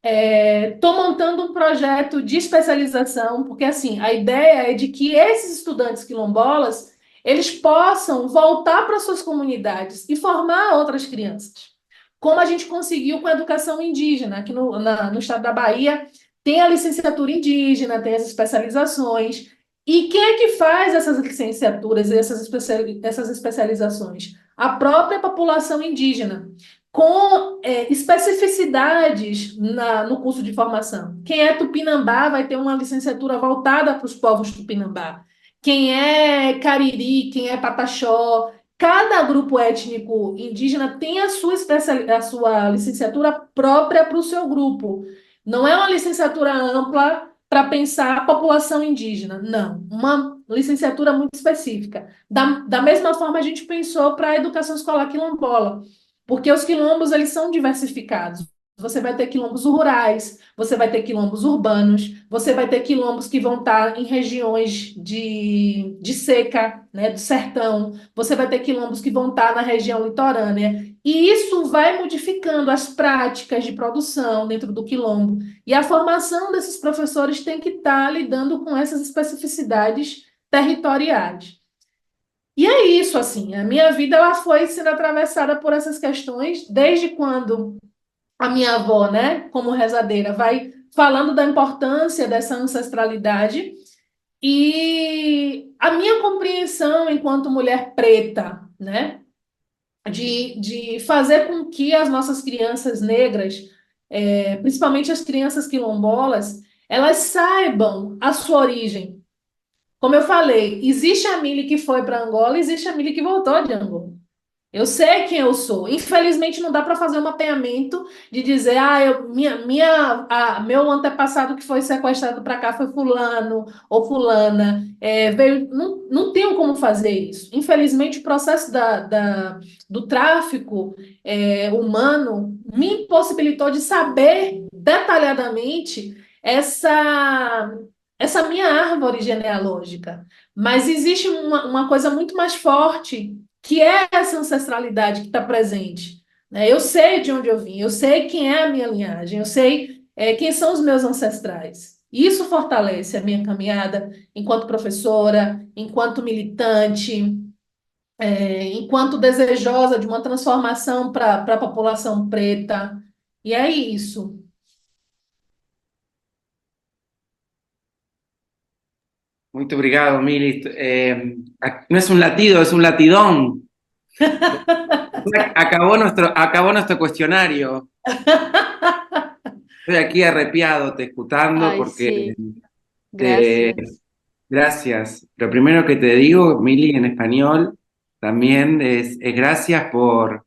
Estou montando um projeto de especialização, porque assim, a ideia é de que esses estudantes quilombolas eles possam voltar para suas comunidades e formar outras crianças. Como a gente conseguiu com a educação indígena, aqui no estado da Bahia, tem a licenciatura indígena, tem as especializações. E quem é que faz essas licenciaturas e essas especializações? A própria população indígena, com especificidades no curso de formação. Quem é tupinambá vai ter uma licenciatura voltada para os povos tupinambá. Quem é cariri, quem é pataxó, cada grupo étnico indígena tem a sua licenciatura própria para o seu grupo. Não é uma licenciatura ampla para pensar a população indígena, não. Uma licenciatura muito específica. Da mesma forma, a gente pensou para a educação escolar quilombola, porque os quilombos eles são diversificados. Você vai ter quilombos rurais, você vai ter quilombos urbanos, você vai ter quilombos que vão estar em regiões de seca, né, do sertão, você vai ter quilombos que vão estar na região litorânea, e isso vai modificando as práticas de produção dentro do quilombo. E a formação desses professores tem que estar lidando com essas especificidades territoriais. E é isso, assim, a minha vida ela foi sendo atravessada por essas questões, desde quando a minha avó, né, como rezadeira, vai falando da importância dessa ancestralidade e a minha compreensão enquanto mulher preta, né, de fazer com que as nossas crianças negras, principalmente as crianças quilombolas, elas saibam a sua origem. Como eu falei, existe a Mili que foi para Angola, existe a Mili que voltou de Angola. Eu sei quem eu sou. Infelizmente, não dá para fazer um mapeamento de dizer, meu antepassado que foi sequestrado para cá foi fulano ou fulana. Não tenho como fazer isso. Infelizmente, o processo do tráfico humano me impossibilitou de saber detalhadamente essa minha árvore genealógica. Mas existe uma coisa muito mais forte que é essa ancestralidade que está presente, né? Eu sei de onde eu vim, eu sei quem é a minha linhagem, eu sei quem são os meus ancestrais. Isso fortalece a minha caminhada enquanto professora, enquanto militante, enquanto desejosa de uma transformação para a população preta. E é isso.
Muito obrigado, Mili. No es un latido, es un latidón. Acabó nuestro cuestionario. Estoy aquí arrepiado, te escuchando,
Ay,
porque
sí, gracias.
gracias. Lo primero que te digo, Mili, en español, también es gracias por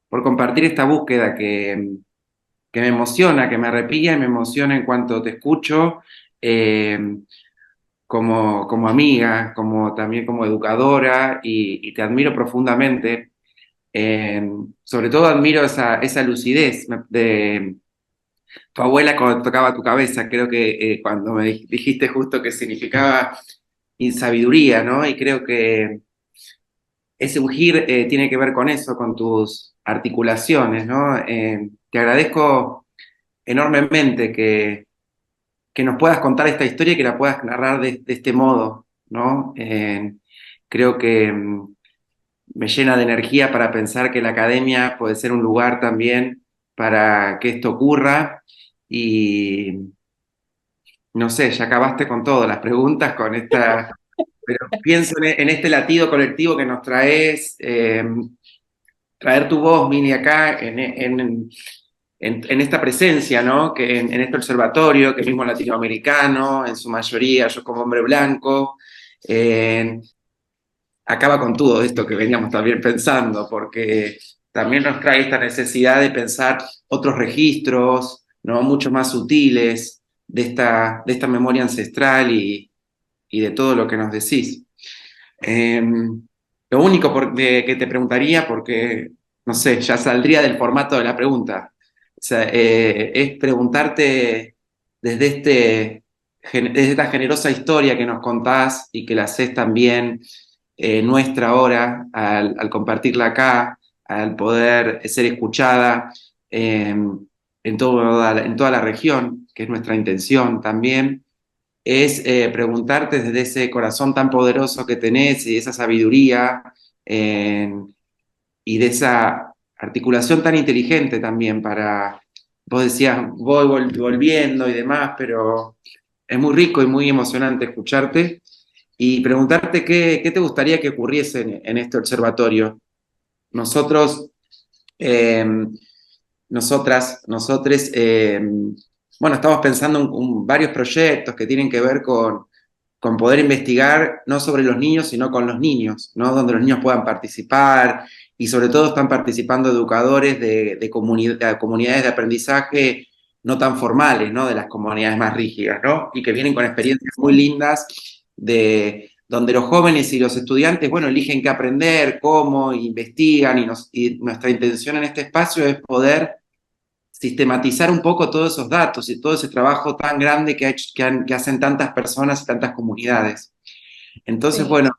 compartir esta búsqueda que me emociona, que me arrepía y me emociona en cuanto te escucho. Como amiga, también como educadora, y te admiro profundamente. Sobre todo admiro esa lucidez de tu abuela cuando tocaba tu cabeza. Creo que cuando me dijiste justo que significaba sabiduría, ¿no? Y creo que ese ungir tiene que ver con eso, con tus articulaciones, ¿no? Te agradezco enormemente que nos puedas contar esta historia y que la puedas narrar de este modo, ¿no? Creo que me llena de energía para pensar que la academia puede ser un lugar también para que esto ocurra y no sé, ya acabaste con todas las preguntas, con esta pero pienso en este latido colectivo que nos traes, traer tu voz, Mili, acá en esta presencia, ¿no? Que en este observatorio, que mismo latinoamericano, en su mayoría, yo como hombre blanco, eh, acaba con todo esto que veníamos también pensando, porque también nos trae esta necesidad de pensar otros registros, ¿no? Mucho más sutiles de esta memoria ancestral y de todo lo que nos decís. Eh, lo único que te preguntaría, porque, no sé, ya saldría del formato de la pregunta, o sea, es preguntarte desde, desde esta generosa historia que nos contás y que la haces también nuestra ahora, al compartirla acá, al poder ser escuchada en toda la región, que es nuestra intención también es preguntarte desde ese corazón tan poderoso que tenés y esa sabiduría eh, y de esa articulación tan inteligente también para, vos decías, voy volviendo y demás, pero es muy rico y muy emocionante escucharte y preguntarte qué te gustaría que ocurriese en este observatorio. Nosotros eh, nosotres, bueno, estamos pensando en varios proyectos que tienen que ver con poder investigar no sobre los niños, sino con los niños, ¿no? Donde los niños puedan participar y sobre todo están participando educadores de comunidades de aprendizaje no tan formales, ¿no? De las comunidades más rígidas, ¿no? Y que vienen con experiencias muy lindas de donde los jóvenes y los estudiantes, bueno, eligen qué aprender, cómo, investigan y nuestra intención en este espacio es poder sistematizar un poco todos esos datos y todo ese trabajo tan grande que hacen tantas personas y tantas comunidades. Entonces,
Sim.
bueno,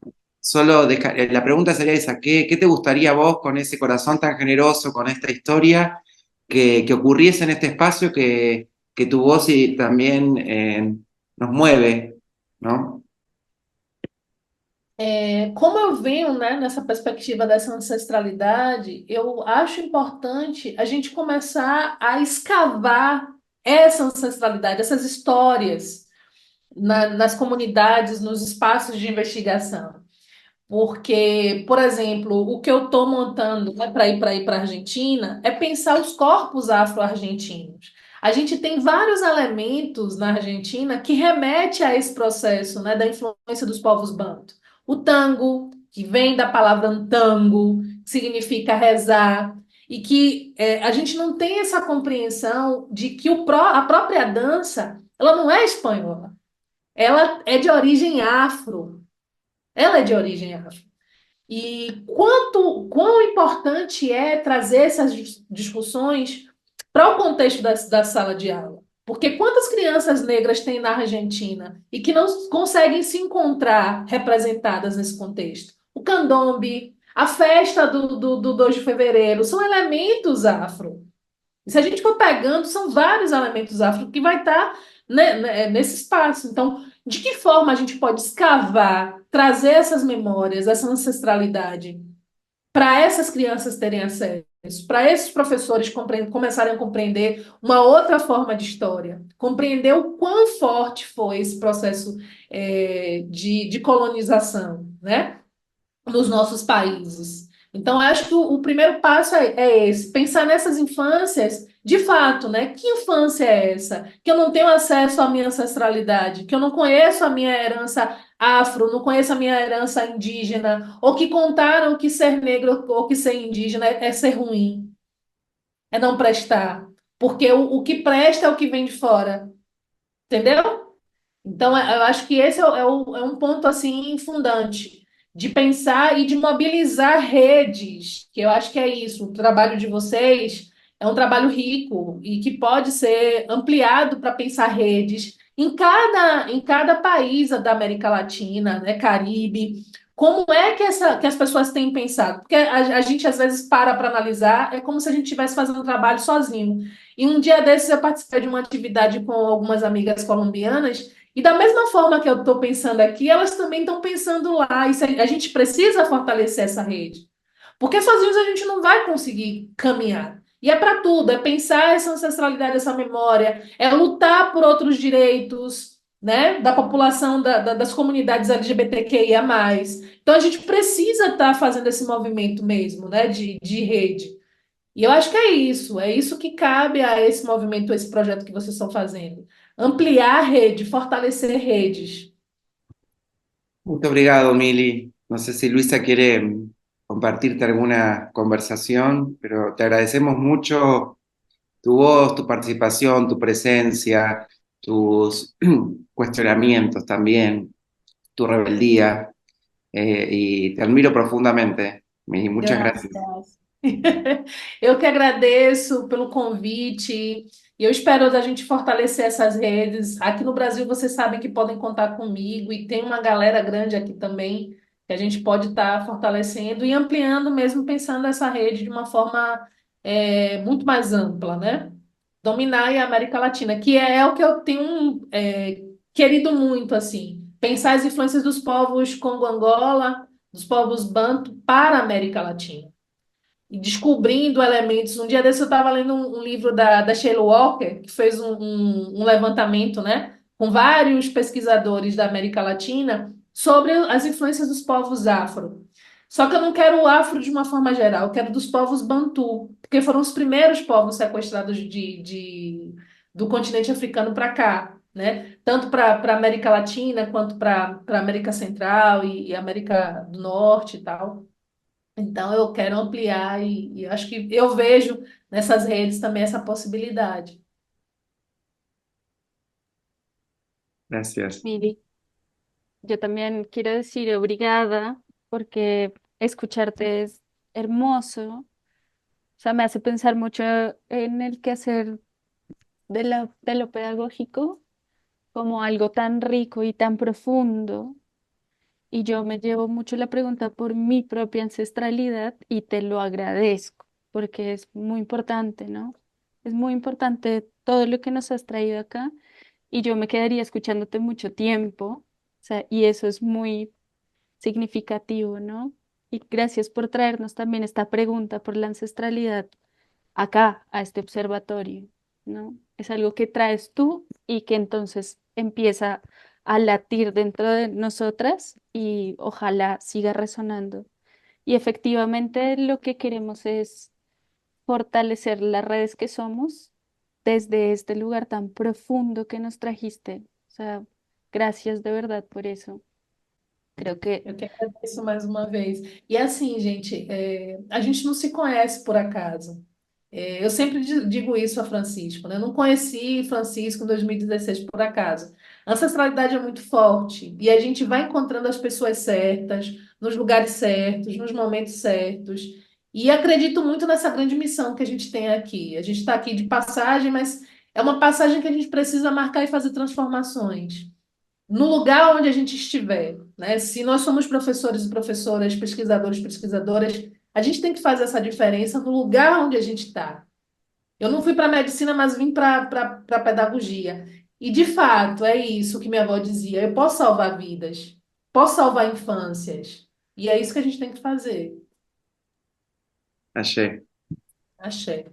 la pregunta sería esa, ¿qué te gustaría a vos con ese corazón tan generoso, con esta historia, que ocurriese en este espacio que tu voz y también nos mueve, ¿no?
Como eu venho, né, nessa perspectiva dessa ancestralidade, eu acho importante a gente começar a escavar essa ancestralidade, essas histórias nas comunidades, nos espaços de investigação. Porque, por exemplo, o que eu estou montando, né, para ir para a Argentina é pensar os corpos afro-argentinos. A gente tem vários elementos na Argentina que remete a esse processo, né, da influência dos povos banto. O tango, que vem da palavra tango, que significa rezar, e que a gente não tem essa compreensão de que a própria dança, ela não é espanhola, ela é de origem afro. Ela é de origem afro. E quão importante é trazer essas discussões para o contexto da sala de aula. Porque quantas crianças negras tem na Argentina e que não conseguem se encontrar representadas nesse contexto? O candombe, a festa do 2 de fevereiro, são elementos afro. E se a gente for pegando, são vários elementos afro que vai estar, né, nesse espaço. Então, de que forma a gente pode escavar, trazer essas memórias, essa ancestralidade, para essas crianças terem acesso, para esses professores começarem a compreender uma outra forma de história, compreender o quão forte foi esse processo de colonização, né, nos nossos países. Então, acho que o primeiro passo é esse, pensar nessas infâncias, de fato, né? Que infância é essa? Que eu não tenho acesso à minha ancestralidade, que eu não conheço a minha herança afro, não conheço a minha herança indígena, ou que contaram que ser negro ou que ser indígena é ser ruim, é não prestar. Porque o que presta é o que vem de fora, entendeu? Então, eu acho que esse é um ponto assim fundante de pensar e de mobilizar redes, que eu acho que é isso. O trabalho de vocês é um trabalho rico e que pode ser ampliado para pensar redes em cada país da América Latina, né, Caribe. Como é que as pessoas têm pensado? Porque a gente às vezes para analisar, é como se a gente estivesse fazendo um trabalho sozinho. E um dia desses eu participei de uma atividade com algumas amigas colombianas e da mesma forma que eu estou pensando aqui, elas também estão pensando lá. E a gente precisa fortalecer essa rede. Porque sozinhos a gente não vai conseguir caminhar. E é para tudo, é pensar essa ancestralidade, essa memória, é lutar por outros direitos, né, da população das comunidades LGBTQIA+. Então a gente precisa estar fazendo esse movimento mesmo, né, de rede. E eu acho que é isso que cabe a esse movimento, a esse projeto que vocês estão fazendo. Ampliar a rede, fortalecer redes.
Muito obrigado, Mili. No sé si Luisa quiere compartirte alguna conversación, pero te agradecemos mucho tu voz, tu participación, tu presencia, tus cuestionamientos también, tu rebeldía, y te admiro profundamente, Mili. Muchas gracias.
Graças. Eu que agradeço pelo convite e eu espero a gente fortalecer essas redes. Aqui no Brasil, vocês sabem que podem contar comigo e tem uma galera grande aqui também que a gente pode estar fortalecendo e ampliando mesmo, pensando essa rede de uma forma muito mais ampla, né? Dominar a América Latina, que é o que eu tenho querido muito, assim, pensar as influências dos povos Congo-Angola, dos povos Banto para a América Latina e descobrindo elementos. Um dia desse eu estava lendo um livro da Sheila Walker, que fez um levantamento, né, com vários pesquisadores da América Latina sobre as influências dos povos afro. Só que eu não quero o afro de uma forma geral, eu quero dos povos bantu, porque foram os primeiros povos sequestrados do continente africano para cá, né? Tanto para a América Latina quanto para América Central e América do Norte e tal. Então, eu quero ampliar e acho que eu vejo nessas redes também essa possibilidade.
Gracias.
Miri, yo también quiero decir obrigada porque escucharte es hermoso. O sea, me hace pensar mucho en el quehacer de lo pedagógico como algo tan rico y tan profundo. Y yo me llevo mucho la pregunta por mi propia ancestralidad y te lo agradezco porque es muy importante, ¿no? Es muy importante todo lo que nos has traído acá y yo me quedaría escuchándote mucho tiempo, o sea, y eso es muy significativo, ¿no? Y gracias por traernos también esta pregunta por la ancestralidad acá, a este observatorio, ¿no? Es algo que traes tú y que entonces empieza a latir dentro de nosotras y ojalá siga resonando. Y efectivamente lo que queremos es fortalecer las redes que somos desde este lugar tan profundo que nos trajiste. O sea, gracias de verdad por eso. Creo que
Eu que agradeço mais uma vez. E assim, gente, a gente não se conhece por acaso. Eu sempre digo isso a Francisco, né? Eu não conheci Francisco em 2016 por acaso. A ancestralidade é muito forte e a gente vai encontrando as pessoas certas, nos lugares certos, nos momentos certos. E acredito muito nessa grande missão que a gente tem aqui. A gente está aqui de passagem, mas é uma passagem que a gente precisa marcar e fazer transformações no lugar onde a gente estiver, né? Se nós somos professores e professoras, pesquisadores e pesquisadoras, a gente tem que fazer essa diferença no lugar onde a gente está. Eu não fui para a medicina, mas vim para a pedagogia. E, de fato, é isso que minha avó dizia: eu posso salvar vidas, posso salvar infâncias. E é isso que a gente tem que fazer.
Ayer.
Axé.